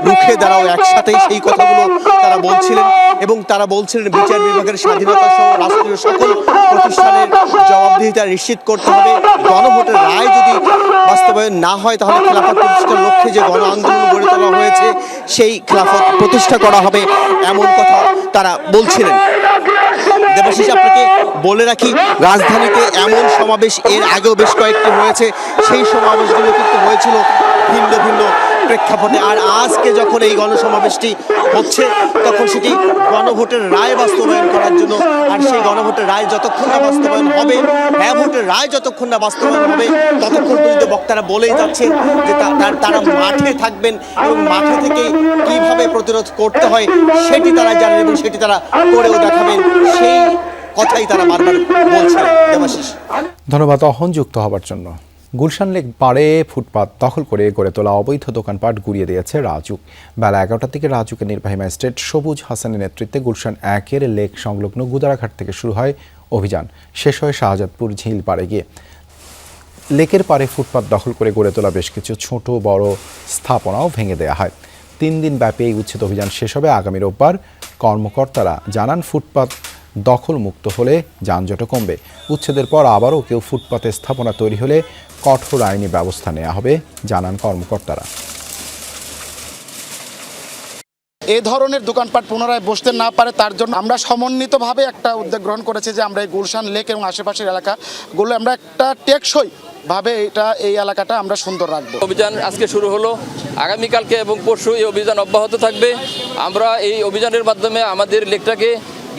রুখে দাঁড়াও একসাথে, সেই কথাগুলো তারা বলছিলেন। এবং তারা বলছিলেন বিচার বিভাগের স্বাধীনতা সহ রাষ্ট্রীয় সকল প্রতিষ্ঠানের জবাবদিহিতা নিশ্চিত করতে হবে। গণভোটের রায় যদি বাস্তবায়ন না হয়, তাহলে খেলাফত প্রতিষ্ঠার লক্ষ্যে যে গণ আন্দোলন গড়ে তোলা হয়েছে, সেই খেলাফত প্রতিষ্ঠা করা হবে, এমন কথা তারা বলছিলেন। দেবাশিস, আপনাকে বলে রাখি, রাজধানীতে এমন সমাবেশ এর আগেও বেশ কয়েকটি হয়েছে। সেই সমাবেশগুলো কিন্তু হয়েছিল ভিন্ন ভিন্ন প্রেক্ষাপটে। আর আজকে যখন এই গণসমাবেশটি হচ্ছে তখন সেটি গণভোটের রায় বাস্তবায়ন করার জন্য। আর সেই গণভোটের রায় যতক্ষণ না বাস্তবায়ন হবে, হ্যাঁ ভোটের রায় যতক্ষণ না বাস্তবায়ন হবে, ততক্ষণ পর্যন্ত বক্তারা বলেই যাচ্ছেন যে তারা মাঠে থাকবেন এবং মাঠে থেকে কিভাবে প্রতিরোধ করতে হয় সেটি তারা জানেন এবং সেটি তারা করেও দেখাবেন। সেই কথাই তারা বারবার বলছেন। দেবাশিস, ধন্যবাদ অহন যুক্ত হবার জন্য। গুলশান লেক পাড়ে ফুটপাত দখল করে গড়ে তোলা অবৈধ দোকানপাট গুড়িয়ে দিয়েছে রাজুক। বেলা 11টার দিকে রাজুকের নির্বাহী ম্যাজিস্ট্রেট সবুজ হাসানের নেতৃত্বে গুলশান 1-এর লেক সংলগ্ন গুদারাঘাট থেকে শুরু হয় অভিযান, শেষ হয় শাহজাদপুর ঝিল পাড়ে গিয়ে। লেকের পাড়ে ফুটপাত দখল করে গড়ে তোলা বেশ কিছু ছোট বড় স্থাপনাও ভেঙে দেওয়া হয়। 3 দিন ব্যাপী এই উচ্ছেদ অভিযান শেষ হবে আগামী রোববার। কর্মকর্তারা জানান, ফুটপাত দখল মুক্ত হলে যানজটও কমবে। উচ্ছেদের পর আবারও কেউ ফুটপাতে স্থাপনা তৈরি হলে কঠোর আইনি ব্যবস্থা নেওয়া হবে, জানান কর্মকর্তারা। এই ধরনের দোকানপাট পুনরায় বসতে না পারে তার জন্য আমরা সমন্বিতভাবে একটা উদ্যোগ গ্রহণ করেছি যে আমরা এই গুলশান লেক এবং আশেপাশের এলাকাগুলো আমরা একটা টেকসই ভাবে এই এলাকাটা আমরা সুন্দর রাখবো। অভিযান আজকে শুরু হলো, আগামীকালকে এবং পরশু এই অভিযান অব্যাহত থাকবে। আমরা এই অভিযানের মাধ্যমে আমাদের লেকটাকে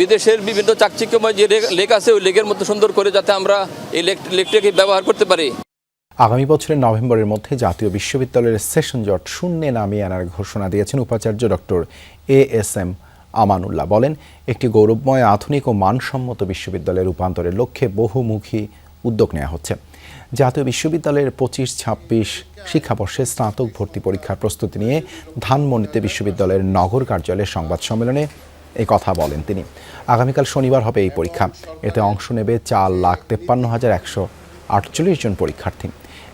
বিদেশের বিভিন্ন চাকচিক্যময় যে লেক আছে ওই লেকের মতো সুন্দর করে যাতে আমরা এই লেকটাকে ব্যবহার করতে পারি। আগামী বছরের নভেম্বরের মধ্যে জাতীয় বিশ্ববিদ্যালয়ের সেশন জট শূন্যে নামিয়ে আনার ঘোষণা দিয়েছেন উপাচার্য ডক্টর ASM আমানুল্লাহ। বলেন, একটি গৌরবময় আধুনিক ও মানসম্মত বিশ্ববিদ্যালয়ে রূপান্তরের লক্ষ্যে বহুমুখী উদ্যোগ নেওয়া হচ্ছে। জাতীয় বিশ্ববিদ্যালয়ের 25-26 শিক্ষাবর্ষে স্নাতক ভর্তি পরীক্ষার প্রস্তুতি নিয়ে ধানমন্ডিতে বিশ্ববিদ্যালয়ের নগর কার্যালয়ের সংবাদ সম্মেলনে এই কথা বলেন তিনি। আগামীকাল শনিবার হবে এই পরীক্ষা। এতে অংশ নেবে 4,53,148 জন পরীক্ষার্থী।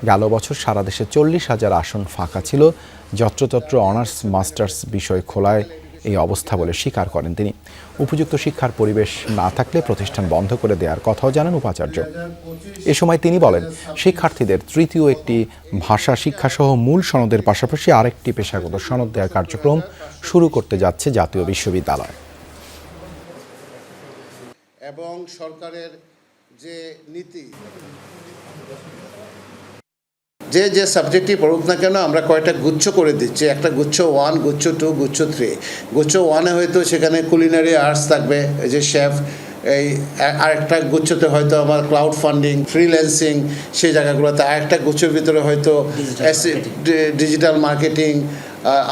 গেল বছর সারা দেশে 40,000 আসন ফাঁকা ছিল। যত্রতত্র অনার্স মাস্টার্স বিষয় খোলায় এই অবস্থা বলে স্বীকার করেন তিনি। উপযুক্ত শিক্ষার পরিবেশ না থাকলে প্রতিষ্ঠান বন্ধ করে দেওয়ার কথাও জানান উপাচার্য। এ সময় তিনি বলেন, শিক্ষার্থীদের তৃতীয় একটি ভাষা শিক্ষাসহ মূল সনদের পাশাপাশি আরেকটি পেশাগত সনদ দেওয়ার কার্যক্রম শুরু করতে যাচ্ছে জাতীয় বিশ্ববিদ্যালয়। এবং সরকারের যে নীতি, যে সাবজেক্টই পড়ুক না কেন আমরা কয়টা গুচ্ছ করে দিচ্ছি। একটা গুচ্ছ 1, গুচ্ছ 2, গুচ্ছ 3। গুচ্ছ 1-এ হয়তো সেখানে কুলিনারি আর্টস থাকবে, যে শেফ। এই আরেকটা গুচ্ছতে হয়তো আমার ক্লাউড ফান্ডিং, ফ্রিল্যান্সিং, সেই জায়গাগুলোতে। আরেকটা গুচ্ছের ভিতরে হয়তো ডিজিটাল মার্কেটিং,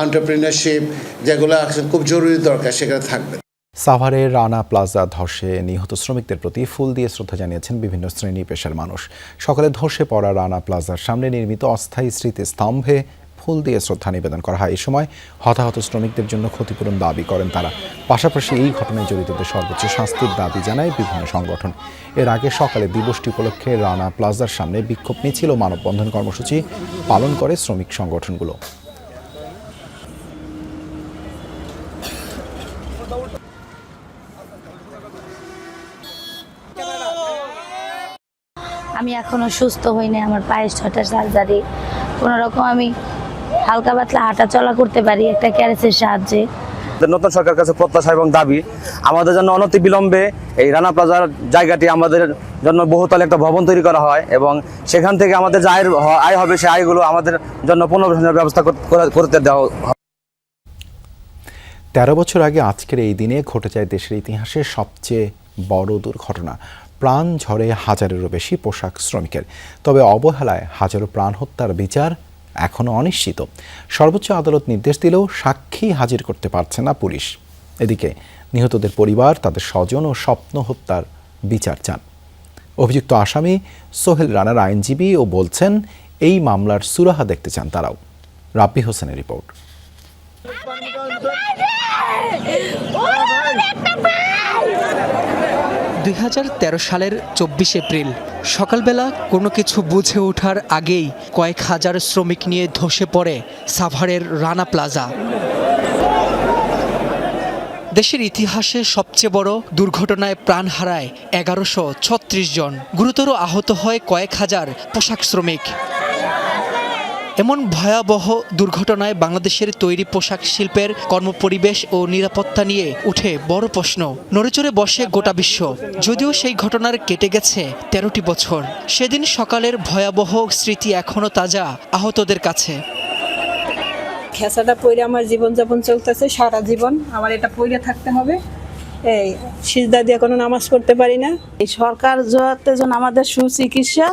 এন্টারপ্রেনারশিপ, যেগুলো খুব জরুরি দরকার সেখানে থাকবে। সাভারের রানা প্লাজা ধসে নিহত শ্রমিকদের প্রতি ফুল দিয়ে শ্রদ্ধা জানিয়েছেন বিভিন্ন শ্রেণী পেশার মানুষ। সকালে ধসে পড়া রানা প্লাজার সামনে নির্মিত অস্থায়ী স্মৃতিস্তম্ভে ফুল দিয়ে শ্রদ্ধা নিবেদন করা হয়। এই সময় হতাহত শ্রমিকদের জন্য ক্ষতিপূরণ দাবি করেন তারা। পাশাপাশি এই ঘটনায় জড়িতদের সর্বোচ্চ শাস্তির দাবি জানায় বিভিন্ন সংগঠন। এর আগে সকালে দিবসটি উপলক্ষে রানা প্লাজার সামনে বিক্ষোভ মিছিল ও মানববন্ধন কর্মসূচি পালন করে শ্রমিক সংগঠনগুলো। আমি এখনো সুস্থ হইনি, আমার পায়ের 6টা সার্জারি। কোনো রকম আমি হালকা পাতলা হাঁটা চলা করতে পারি একটা ক্যারেজের সাহায্যে। নতুন সরকার কাছে প্রত্যাশা এবং দাবি আমাদের জন্য অনতি বিলম্বে এই রানা প্লাজার জায়গাটি আমাদের জন্য বহুতল একটা ভবন তৈরি করা হয় এবং সেখান থেকে আমাদের যে আয় হবে সেই আয়গুলো আমাদের জন্য পুনর্বাসনের ব্যবস্থা করতে দেওয়া হয়। 13 বছর আগে আজকের এই দিনে ঘটে যায় দেশের ইতিহাসে সবচেয়ে বড় দুর্ঘটনা। প্রাণ ঝরে হাজারেরও বেশি পোশাক শ্রমিকের। তবে অবহেলায় হাজারো প্রাণ হত্যার বিচার এখনও অনিশ্চিত। সর্বোচ্চ আদালত নির্দেশ দিলেও সাক্ষী হাজির করতে পারছে না পুলিশ। এদিকে নিহতদের পরিবার তাদের স্বজন ও স্বপ্ন হত্যার বিচার চান। অভিযুক্ত আসামি সোহেল রানার আইনজীবী ও বলছেন, এই মামলার সুরাহা দেখতে চান তারাও। রাব্বি হোসেনের রিপোর্ট। 2013 সালের 24 এপ্রিল সকালবেলা কোনো কিছু বুঝে ওঠার আগেই কয়েক হাজার শ্রমিক নিয়ে ধসে পড়ে সাভারের রানা প্লাজা। দেশের ইতিহাসে সবচেয়ে বড় দুর্ঘটনায় প্রাণ হারায় 1136 জন। গুরুতর আহত হয় কয়েক হাজার পোশাক শ্রমিক। এমন ভয়াবহ দুর্ঘটনায় বাংলাদেশের তৈরি পোশাক শিল্পের কর্মপরিবেশ ও নিরাপত্তা নিয়ে উঠে বড় প্রশ্ন। নড়েচড়ে বসে গোটা বিশ্ব। যদিও সেই ঘটনার কেটে গেছে 13টি বছর। সেদিন সকালের ভয়াবহ স্মৃতি এখনও তাজা আহতদের কাছে। খেসাটা পইরে আমার জীবনযাপন চলতেছে সারা জীবন, আমার এটা পইরে থাকতে হবে। এই সিজদা দিয়ে কোনো নামাজ পড়তে পারি না। এই সরকার যাতে যেন আমাদের সুচিকিৎসা,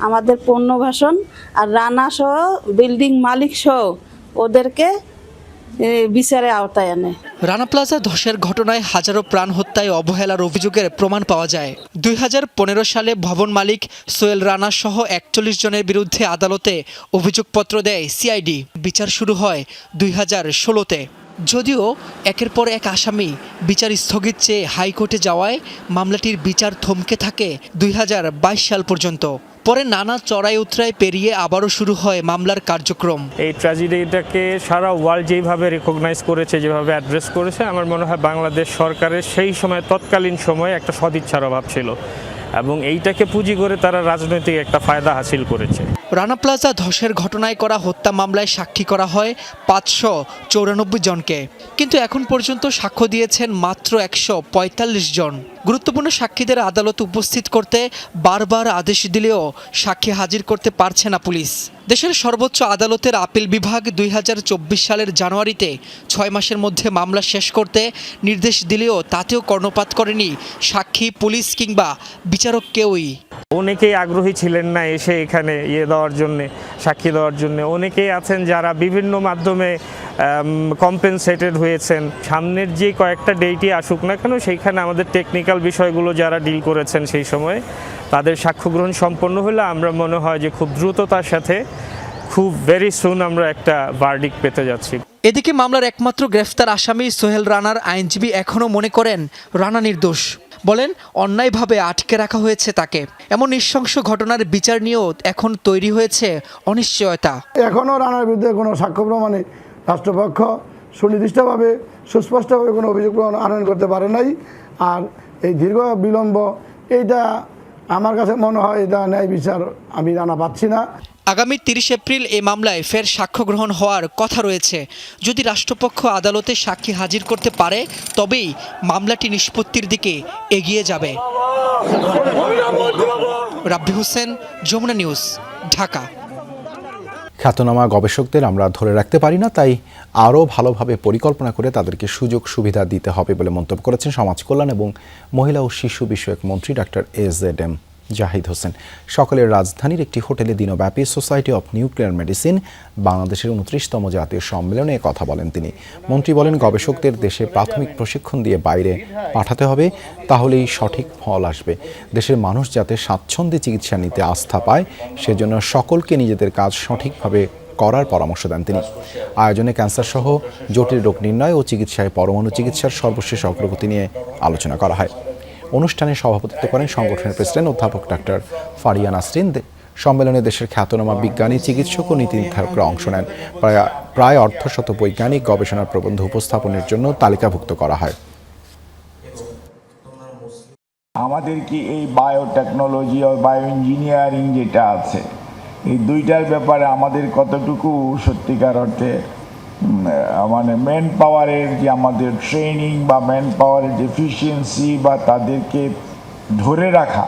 আমাদের পুনর্বাসন আর রানা সহ বিল্ডিং মালিক সহ ওদেরকে বিচারের আওতায় আনে। রানা প্লাজা ধসের ঘটনায় হাজারো প্রাণ হত্যায় অবহেলার অভিযোগের প্রমাণ পাওয়া যায়। 2015 সালে ভবন মালিক সোহেল রানা সহ 41 জনের বিরুদ্ধে আদালতে অভিযোগপত্র দেয় সিআইডি। বিচার শুরু হয় 2016-তে। যদিও একের পর এক আসামি বিচার স্থগিত চেয়ে হাইকোর্টে যাওয়ায় মামলাটির বিচার থমকে থাকে 2022 সাল পর্যন্ত। পরে নানা চড়াই উতরাই পেরিয়ে আবারও শুরু হয় মামলার কার্যক্রম। এই ট্র্যাজেডিটাকে সারা ওয়ার্ল্ড যেভাবে রেকগনাইজ করেছে, যেভাবে অ্যাড্রেস করেছে, আমার মনে হয় বাংলাদেশ সরকারের সেই সময় তৎকালীন সময়ে একটা সদিচ্ছার অভাব ছিল এবং এইটাকে পুঁজি করে তারা রাজনৈতিক একটা ফায়দা হাসিল করেছে। রানা প্লাজা ধসের ঘটনায় করা হত্যা মামলায় সাক্ষী করা হয় 594 জনকে, কিন্তু এখন পর্যন্ত সাক্ষ্য দিয়েছেন মাত্র 145 জন। গুরুত্বপূর্ণ সাক্ষীদের আদালতে উপস্থিত করতে বারবার আদেশ দিলেও সাক্ষী হাজির করতে পারছে না পুলিশ। দেশের সর্বোচ্চ আদালতের আপিল বিভাগ 2024 সালের জানুয়ারিতে 6 মাসের মধ্যে মামলা শেষ করতে নির্দেশ দিলেও তাতেও কর্ণপাত করেনি সাক্ষী, পুলিশ কিংবা বিচারক কেউই। অনেকেই আগ্রহী ছিলেন না এসে এখানে দেওয়ার জন্যে, সাক্ষী দেওয়ার জন্য। অনেকেই আছেন যারা বিভিন্ন মাধ্যমে কম্পেনসেটেড হয়েছেন। সামনের যে কয়েকটা ডেটই আসুক না কেন, সেইখানে আমাদের টেকনিক্যাল বিষয়গুলো যারা ডিল করেছেন সেই সময় তাদের সাক্ষ্য গ্রহণ সম্পন্ন হলে আমরা মনে হয় যে খুব দ্রুততার সাথে খুব ভেরি সুন আমরা একটা ভার্ডিক্ট পেতে যাচ্ছি। এদিকে মামলার একমাত্র গ্রেফতার আসামি সোহেল রানার আইনজীবী এখনও মনে করেন রানা নির্দোষ। বলেন অন্যায়ভাবে আটকে রাখা হয়েছে তাকে। এমন নৃশংস ঘটনার বিচার নিয়েও এখন তৈরি হয়েছে অনিশ্চয়তা। এখনও রানার বিরুদ্ধে কোনো সাক্ষ্য প্রমাণে রাষ্ট্রপক্ষ সুনির্দিষ্টভাবে সুস্পষ্টভাবে কোনো অভিযোগ আনয়ন করতে পারে নাই। আর এই দীর্ঘ বিলম্ব, এইটা আমার কাছে মনে হয় এটা ন্যায় বিচার আমি রানা পাচ্ছি না। আগামী 30 এপ্রিল এই মামলায় ফের সাক্ষ্য গ্রহণ হওয়ার কথা রয়েছে। যদি রাষ্ট্রপক্ষ আদালতে সাক্ষী হাজির করতে পারে তবেই মামলাটি নিষ্পত্তির দিকে এগিয়ে যাবে। রাব্বি হোসেন, যমুনা নিউজ, ঢাকা। খ্যাতনামা গবেষকদের আমরা ধরে রাখতে পারি না, তাই আরও ভালোভাবে পরিকল্পনা করে তাদেরকে সুযোগ সুবিধা দিতে হবে বলে মন্তব্য করেছেন সমাজ কল্যাণ এবং মহিলা ও শিশু বিষয়ক মন্ত্রী ডক্টর AZM জাহিদ হোসেন। সকালের রাজধানীর একটি হোটেলে দিনব্যাপী সোসাইটি অফ নিউক্লিয়ার মেডিসিন বাংলাদেশের 29তম জাতীয় সম্মেলনে কথা বলেন তিনি। মন্ত্রী বলেন, গবেষকদের দেশে প্রাথমিক প্রশিক্ষণ দিয়ে বাইরে পাঠাতে হবে, তাহলেই সঠিক ফল আসবে। দেশের মানুষ যাতে স্বাচ্ছন্দ্যে চিকিৎসা নিতে আস্থা পায়, সেজন্য সকলকে নিজেদের কাজ সঠিকভাবে করার পরামর্শ দেন তিনি। আয়োজনে ক্যান্সার সহ জটিল রোগ নির্ণয় ও চিকিৎসায় পরমাণু চিকিৎসার সর্বশেষ অগ্রগতি নিয়ে আলোচনা করা হয়। অনুষ্ঠানে সভাপতিত্ব করেন সংগঠনের প্রেসিডেন্ট অধ্যাপক ডক্টর ফারিয়া নাসরিন। সম্মেলনে দেশের খ্যাতনামা বিজ্ঞানী, চিকিৎসক ও নীতি নির্ধারকরা অংশ নেন। প্রায় অর্ধশত বৈজ্ঞানিক গবেষণার প্রবন্ধ উপস্থাপনের জন্য তালিকাভুক্ত করা হয়। আমাদের কি এই বায়োটেকনোলজি ও বায়ো ইঞ্জিনিয়ারিং যেটা আছে, এই দুইটার ব্যাপারে আমাদের কতটুকু সত্যিকার অর্থে মানে ম্যান পাওয়ারের যে আমাদের ট্রেনিং বা ম্যান পাওয়ারের এফিসিয়েন্সি বা তাদেরকে ধরে রাখা।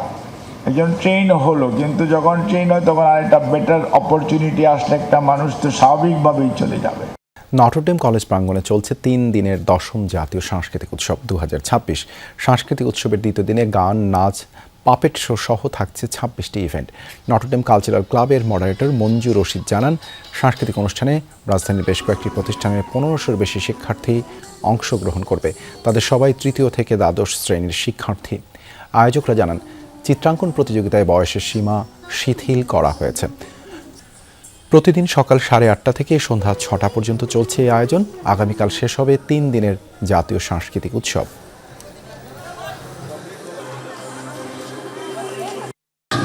একজন ট্রেন হলো, কিন্তু যখন ট্রেন হয় তখন আরেকটা বেটার অপরচুনিটি আসলে একটা মানুষ তো স্বাভাবিকভাবেই চলে যাবে। নটরডেম কলেজ প্রাঙ্গণে চলছে 3 দিনের 10ম জাতীয় সাংস্কৃতিক উৎসব 2026। সাংস্কৃতিক উৎসবের দ্বিতীয় দিনে গান, নাচ, পাপেট শো সহ থাকছে 26টি ইভেন্ট। নটরডেম কালচারাল ক্লাবের মডারেটর মঞ্জু রশিদ জানান, সাংস্কৃতিক অনুষ্ঠানে রাজধানীর বেশ কয়েকটি প্রতিষ্ঠানের 1500-র বেশি শিক্ষার্থী অংশগ্রহণ করবে। তাদের সবাই তৃতীয় থেকে দ্বাদশ শ্রেণীর শিক্ষার্থী। আয়োজকরা জানান, চিত্রাঙ্কন প্রতিযোগিতায় বয়সের সীমা শিথিল করা হয়েছে। প্রতিদিন সকাল 8:30 থেকে সন্ধ্যা 6টা পর্যন্ত চলছে এই আয়োজন। আগামীকাল শেষ হবে 3 দিনের জাতীয় সাংস্কৃতিক উৎসব।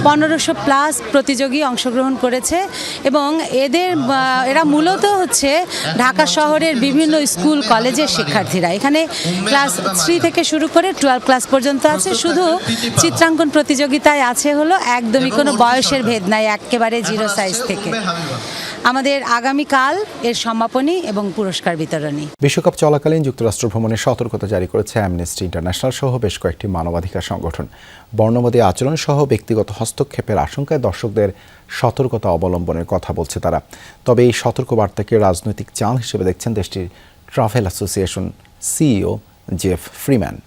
1500+ প্রতিযোগী অংশগ্রহণ করেছে এবং এরা মূলত হচ্ছে ঢাকা শহরের বিভিন্ন স্কুল কলেজের শিক্ষার্থীরা। এখানে ক্লাস 3 থেকে শুরু করে 12 ক্লাস পর্যন্ত আছে। শুধু চিত্রাঙ্কন প্রতিযোগিতায় আছে হলো একদমই কোনো বয়সের ভেদ নাই, একেবারে 0 সাইজ থেকে। আমাদের আগামীকাল এর সমাপনী এবং পুরস্কার বিতরণী। বিশ্বকাপ চলাকালীন যুক্তরাষ্ট্র ভ্রমণের সতর্কতা জারি করেছে অ্যামনেস্টি ইন্টারন্যাশনাল সহ বেশ কয়েকটি মানবাধিকার সংগঠন। বর্ণবাদী আচরণ সহ ব্যক্তিগত হস্তক্ষেপের আশঙ্কায় দর্শকদের সতর্কতা অবলম্বনের কথা বলছে তারা। তবে এই সতর্কবার্তাকে রাজনৈতিক চাল হিসেবে দেখছেন দেশটির travel association CEO Jeff Freeman.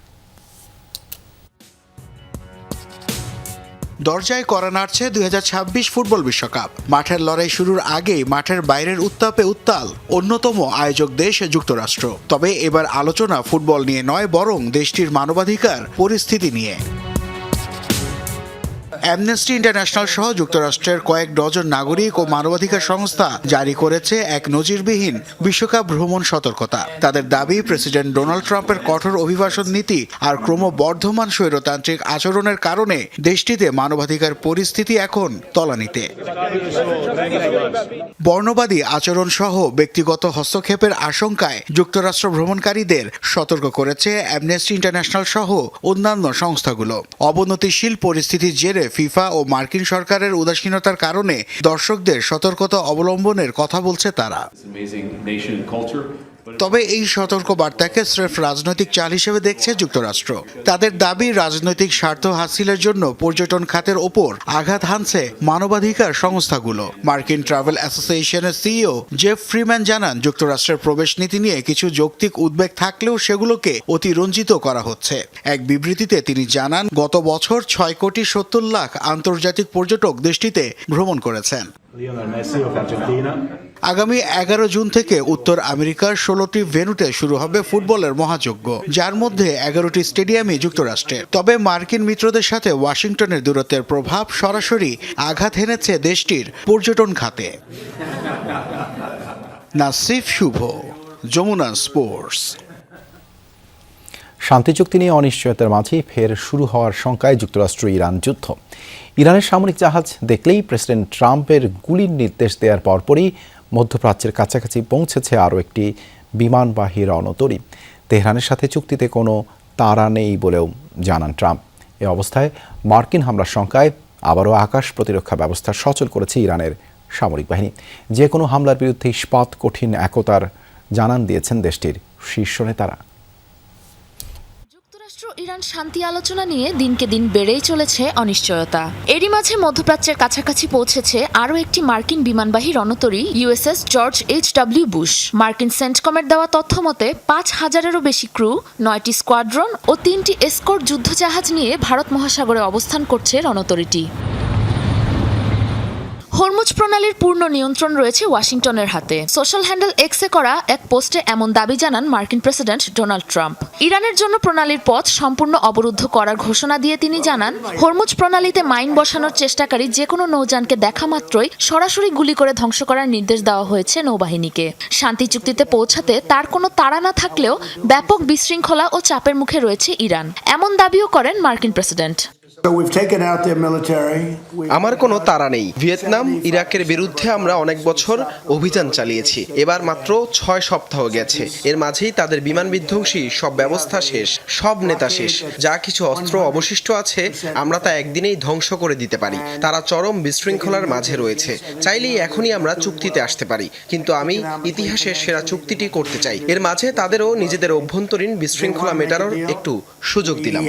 দরজায় কড়া নাড়ছে 2026 ফুটবল বিশ্বকাপ। মাঠের লড়াই শুরুর আগেই মাঠের বাইরের উত্তাপে উত্তাল অন্যতম আয়োজক দেশ যুক্তরাষ্ট্র। তবে এবার আলোচনা ফুটবল নিয়ে নয়, বরং দেশটির মানবাধিকার পরিস্থিতি নিয়ে। অ্যামনেস্টি ইন্টারন্যাশনাল সহ যুক্তরাষ্ট্রের কয়েক ডজন নাগরিক ও মানবাধিকার সংস্থা জারি করেছে এক নজিরবিহীন বিশ্বকাপ ভ্রমণ সতর্কতা। তাদের দাবি, প্রেসিডেন্ট ডোনাল্ড ট্রাম্পের কঠোর অভিবাসন নীতি আর ক্রমবর্ধমান স্বৈরতান্ত্রিক আচরণের কারণে দেশটিতে মানবাধিকার পরিস্থিতি এখন তলানিতে। বর্ণবাদী আচরণ সহ ব্যক্তিগত হস্তক্ষেপের আশঙ্কায় যুক্তরাষ্ট্র ভ্রমণকারীদের সতর্ক করেছে অ্যামনেস্টি ইন্টারন্যাশনাল সহ অন্যান্য সংস্থাগুলো। অবনতিশীল পরিস্থিতির জেরে ফিফা ও মার্কিন সরকারের উদাসীনতার কারণে দর্শকদের সতর্কতা অবলম্বনের কথা বলছে তারা। তবে এই সতর্ক বার্তাকে স্রেফ রাজনৈতিক চাল হিসেবে দেখছে যুক্তরাষ্ট্র। তাদের দাবি, রাজনৈতিক স্বার্থ হাসিলের জন্য পর্যটন খাতের ওপর আঘাত হানছে মানবাধিকার সংস্থাগুলো। মার্কিন ট্রাভেল অ্যাসোসিয়েশনের সিইও জেফ ফ্রিম্যান জানান, যুক্তরাষ্ট্রের প্রবেশ নীতি নিয়ে কিছু যৌক্তিক উদ্বেগ থাকলেও সেগুলোকে অতিরঞ্জিত করা হচ্ছে। এক বিবৃতিতে তিনি জানান, গত বছর 6,70,00,000 আন্তর্জাতিক পর্যটক দেশটিতে ভ্রমণ করেছেন। আগামী 11 জুন থেকে উত্তর আমেরিকার 16টি ভেন্যুতে শুরু হবে ফুটবলের মহাযজ্ঞ, যার মধ্যে 11টি স্টেডিয়ামই যুক্তরাষ্ট্রের। তবে মার্কিন মিত্রদের সাথে ওয়াশিংটনের দূরত্বের প্রভাব সরাসরি আঘাত হেনেছে দেশটির পর্যটন খাতে। নাসিফ শুভ, যমুনা স্পোর্টস। শান্তি চুক্তি নিয়ে অনিশ্চয়তার মাঝেই ফের শুরু হওয়ার শঙ্কায় যুক্তরাষ্ট্র ইরান যুদ্ধ। ইরানের সামরিক জাহাজ দেখলেই প্রেসিডেন্ট ট্রাম্পের গুলির নির্দেশ দেওয়ার পরপরই মধ্যপ্রাচ্যের কাছাকাছি পৌঁছেছে আরও একটি বিমানবাহী রণতরী। তেহরানের সাথে চুক্তিতে কোনো তাড়া নেই বলেও জানান ট্রাম্প। এ অবস্থায় মার্কিন হামলার শঙ্কায় আবারও আকাশ প্রতিরক্ষা ব্যবস্থা সচল করেছে ইরানের সামরিক বাহিনী। যে কোনো হামলার বিরুদ্ধে ইস্পাত কঠিন একতার জানান দিয়েছেন দেশটির শীর্ষ নেতারা। ইরান শান্তি আলোচনা নিয়ে দিনকে দিন বেড়েই চলেছে অনিশ্চয়তা। এরই মাঝে মধ্যপ্রাচ্যের কাছাকাছি পৌঁছেছে আরও একটি মার্কিন বিমানবাহী রণতরী ইউএসএস জর্জ এইচ.ডব্লিউ. বুশ। মার্কিন সেন্টকমের দেওয়া তথ্য মতে 5,000-এরও বেশি ক্রু, 9টি স্কোয়াড্রন ও 3টি এসকর্ট যুদ্ধজাহাজ নিয়ে ভারত মহাসাগরে অবস্থান করছে রণতরীটি। হরমুজ প্রণালীর পূর্ণ নিয়ন্ত্রণ রয়েছে ওয়াশিংটনের হাতে। সোশ্যাল হ্যান্ডেল এক্সে করা এক পোস্টে এমন দাবি জানান মার্কিন প্রেসিডেন্ট ডোনাল্ড ট্রাম্প। ইরানের জন্য প্রণালীর পথ সম্পূর্ণ অবরুদ্ধ করার ঘোষণা দিয়ে তিনি জানান, হরমুজ প্রণালীতে মাইন বসানোর চেষ্টাকারী যে কোনো নৌযানকে দেখা মাত্রই সরাসরি গুলি করে ধ্বংস করার নির্দেশ দেওয়া হয়েছে নৌবাহিনীকে। শান্তি চুক্তিতে পৌঁছাতে তার কোনো তাড়া না থাকলেও ব্যাপক বিশৃঙ্খলা ও চাপের মুখে রয়েছে ইরান, এমন দাবিও করেন মার্কিন প্রেসিডেন্ট। আমার কোনো তাড়া নেই। ভিয়েতনাম, ইরাকের বিরুদ্ধে আমরা অনেক বছর অভিযান চালিয়েছি। এবার মাত্র 6 সপ্তাহ গেছে। এর মাঝেই তাদের বিমান বিধ্বংসী সব ব্যবস্থা শেষ, সব নেতা শেষ। যা কিছু অস্ত্র অবশিষ্ট আছে আমরা তা একদিনেই ধ্বংস করে দিতে পারি। তারা চরম বিশৃঙ্খলার মাঝে রয়েছে। চাইলেই এখনই আমরা চুক্তিতে আসতে পারি, কিন্তু আমি ইতিহাসের সেরা চুক্তিটি করতে চাই। এর মাঝে তাদেরও নিজেদের অভ্যন্তরীণ বিশৃঙ্খলা মেটানোর একটু সুযোগ দিলাম।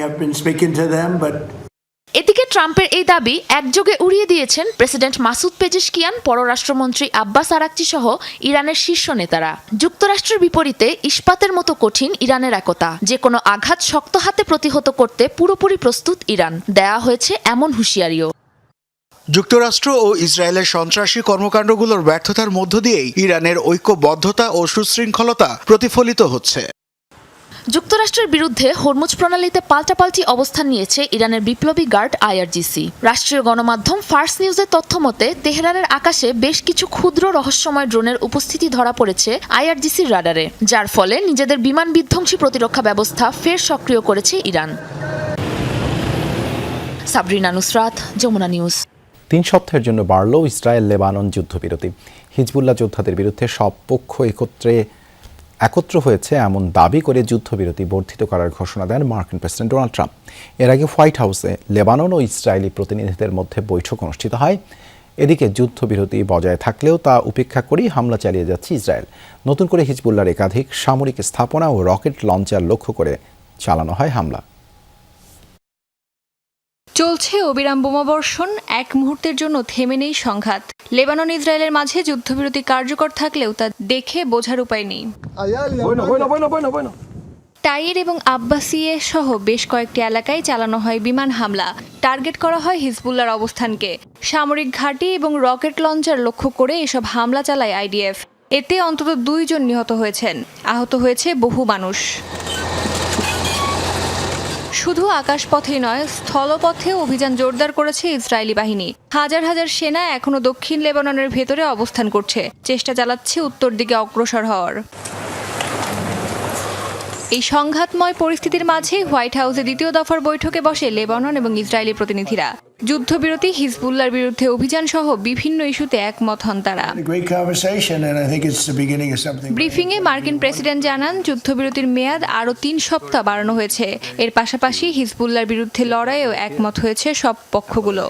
এদিকে ট্রাম্পের এই দাবি একযোগে উড়িয়ে দিয়েছেন প্রেসিডেন্ট মাসুদ পেজেশকিয়ান, পররাষ্ট্রমন্ত্রী আব্বাস আরাকচি সহ ইরানের শীর্ষ নেতারা। যুক্তরাষ্ট্রের বিপরীতে ইস্পাতের মতো কঠিন ইরানের একতা। যে কোনো আঘাত শক্ত হাতে প্রতিহত করতে পুরোপুরি প্রস্তুত ইরান, দেয়া হয়েছে এমন হুঁশিয়ারিও। যুক্তরাষ্ট্র ও ইসরায়েলের সন্ত্রাসী কর্মকাণ্ডগুলোর ব্যর্থতার মধ্য দিয়েই ইরানের ঐক্যবদ্ধতা ও সুশৃঙ্খলতা প্রতিফলিত হচ্ছে। যুক্তরাষ্ট্রের বিরুদ্ধে হরমুজ প্রণালীতে পাল্টাপাল্টি অবস্থান নিয়েছে ইরানের বিপ্লবী গার্ড আইআরজিসি। রাষ্ট্রীয় গণমাধ্যম ফার্স নিউজের তথ্য মতে তেহরানের আকাশে বেশ কিছু ক্ষুদ্র রহস্যময় ড্রোনের উপস্থিতি ধরা পড়েছে আইআরজিসির রাডারে, যার ফলে নিজেদের বিমান বিধ্বংসী প্রতিরক্ষা ব্যবস্থা ফের সক্রিয় করেছে ইরান। সাবরিনা নুসরাত, যমুনা নিউজ। 3 সপ্তাহের জন্য বাড়ল ইসরায়েল লেবানন যুদ্ধবিরতি। হিজবুল্লাহ যোদ্ধাদের বিরুদ্ধে সব পক্ষ একত্র হয়েছে এমন দাবি করে যুদ্ধবিরতি বর্ধিত করার ঘোষণা দেন মার্কিন প্রেসিডেন্ট ডোনাল্ড ট্রাম্প। এর আগে হোয়াইট হাউসে লেবানন ও ইসরায়েলি প্রতিনিধিদের মধ্যে বৈঠক অনুষ্ঠিত হয়। এদিকে যুদ্ধবিরতি বজায় থাকলেও তা উপেক্ষা করেই হামলা চালিয়ে যাচ্ছে ইসরায়েল। নতুন করে হিজবুল্লাহর একাধিক সামরিক স্থাপনা ও রকেট লঞ্চার লক্ষ্য করে চালানো হয় হামলা। চলছে অবিরাম বোমাবর্ষণ, এক মুহূর্তের জন্য থেমে নেই সংঘাত। লেবানন ইসরায়েলের মাঝে যুদ্ধবিরতি কার্যকর থাকলেও তা দেখে বোঝার উপায় নেই। টাইর এবং আব্বাসিয়ে সহ বেশ কয়েকটি এলাকায় চালানো হয় বিমান হামলা। টার্গেট করা হয় হিজবুল্লাহর অবস্থানকে। সামরিক ঘাঁটি এবং রকেট লঞ্চার লক্ষ্য করে এসব হামলা চালায় আইডিএফ। এতে অন্তত 2 জন নিহত হয়েছেন, আহত হয়েছে বহু মানুষ। শুধু আকাশপথেই নয়, স্থলপথেও অভিযান জোরদার করেছে ইসরায়েলি বাহিনী। হাজার হাজার সেনা এখনও দক্ষিণ লেবাননের ভেতরে অবস্থান করছে, চেষ্টা চালাচ্ছে উত্তর দিকে অগ্রসর হওয়ার। এই সংঘাতময় পরিস্থিতির মাঝে হোয়াইট হাউসে দ্বিতীয় দফার বৈঠকে বসে লেবানন এবং ইসরায়েলি প্রতিনিধিরা। যুদ্ধবিরতি, হিজবুল্লাহর বিরুদ্ধে অভিযান সহ বিভিন্ন ইস্যুতে একমত হন তারা। ব্রিফিংয়ে মার্কিন প্রেসিডেন্ট জানান, যুদ্ধবিরতির মেয়াদ আরও 3 সপ্তাহ বাড়ানো হয়েছে। এর পাশাপাশি হিজবুল্লাহর বিরুদ্ধে লড়াইয়েও একমত হয়েছে সব পক্ষগুলো।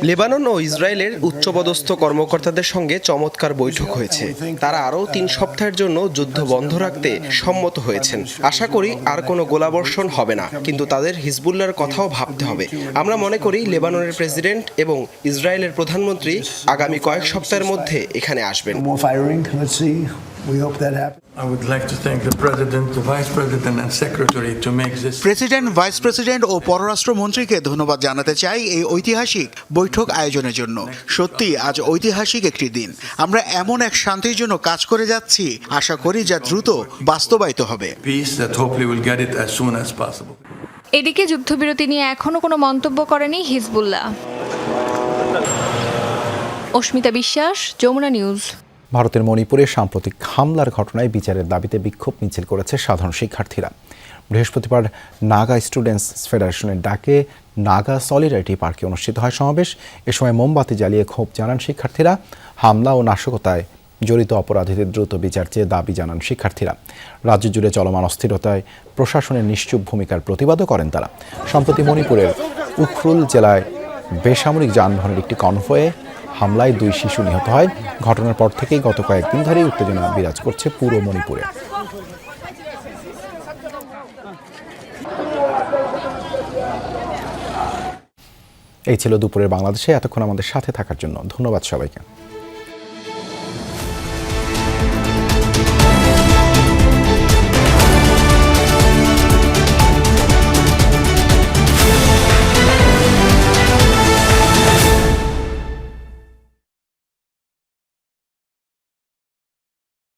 লেবানন ও ইসরায়েলের উচ্চপদস্থ কর্মকর্তাদের সঙ্গে চমৎকার বৈঠক হয়েছে। তারা আরও 3 সপ্তাহের জন্য যুদ্ধ বন্ধ রাখতে সম্মত হয়েছেন। আশা করি আর কোনো গোলাবর্ষণ হবে না, কিন্তু তাদের হিজবুল্লাহর কথাও ভাবতে হবে। আমরা মনে করি লেবাননের প্রেসিডেন্ট এবং ইসরায়েলের প্রধানমন্ত্রী আগামী কয়েক সপ্তাহের মধ্যে এখানে আসবেন। প্রেসিডেন্ট, ভাইস প্রেসিডেন্ট ও পররাষ্ট্রমন্ত্রীকে ধন্যবাদ জানাতে চাই এই ঐতিহাসিক বৈঠক আয়োজনের জন্য। সত্যি আজ ঐতিহাসিক একটি দিন। আমরা এমন এক শান্তির জন্য কাজ করে যাচ্ছি, আশা করি যা দ্রুত বাস্তবায়িত হবে। এদিকে যুদ্ধবিরতি নিয়ে এখনো কোনো মন্তব্য করেনি হিজবুল্লাহ। অস্মিতা বিশ্বাস, যমুনা নিউজ। ভারতের মণিপুরে সাম্প্রতিক হামলার ঘটনায় বিচারের দাবিতে বিক্ষোভ মিছিল করেছে সাধারণ শিক্ষার্থীরা। বৃহস্পতিবার নাগা স্টুডেন্টস ফেডারেশনের ডাকে নাগা সলিডারিটি পার্কে অনুষ্ঠিত হয় সমাবেশ। এ সময় মোমবাতি জ্বালিয়ে ক্ষোভ জানান শিক্ষার্থীরা। হামলা ও নাশকতায় জড়িত অপরাধীদের দ্রুত বিচার চেয়ে দাবি জানান শিক্ষার্থীরা। রাজ্য জুড়ে চলমান অস্থিরতায় প্রশাসনের নিশ্চুপ ভূমিকার প্রতিবাদও করেন তারা। সম্প্রতি মণিপুরের উখরুল জেলায় বেসামরিক যানবাহনের একটি কনভয়ে হামলায় 2 শিশু নিহত হয়। ঘটনার পর থেকেই গত কয়েকদিন ধরেই উত্তেজনা বিরাজ করছে পুরো মণিপুরে। এই ছিল দুপুরের বাংলাদেশে। এতক্ষণ আমাদের সাথে থাকার জন্য ধন্যবাদ সবাইকে।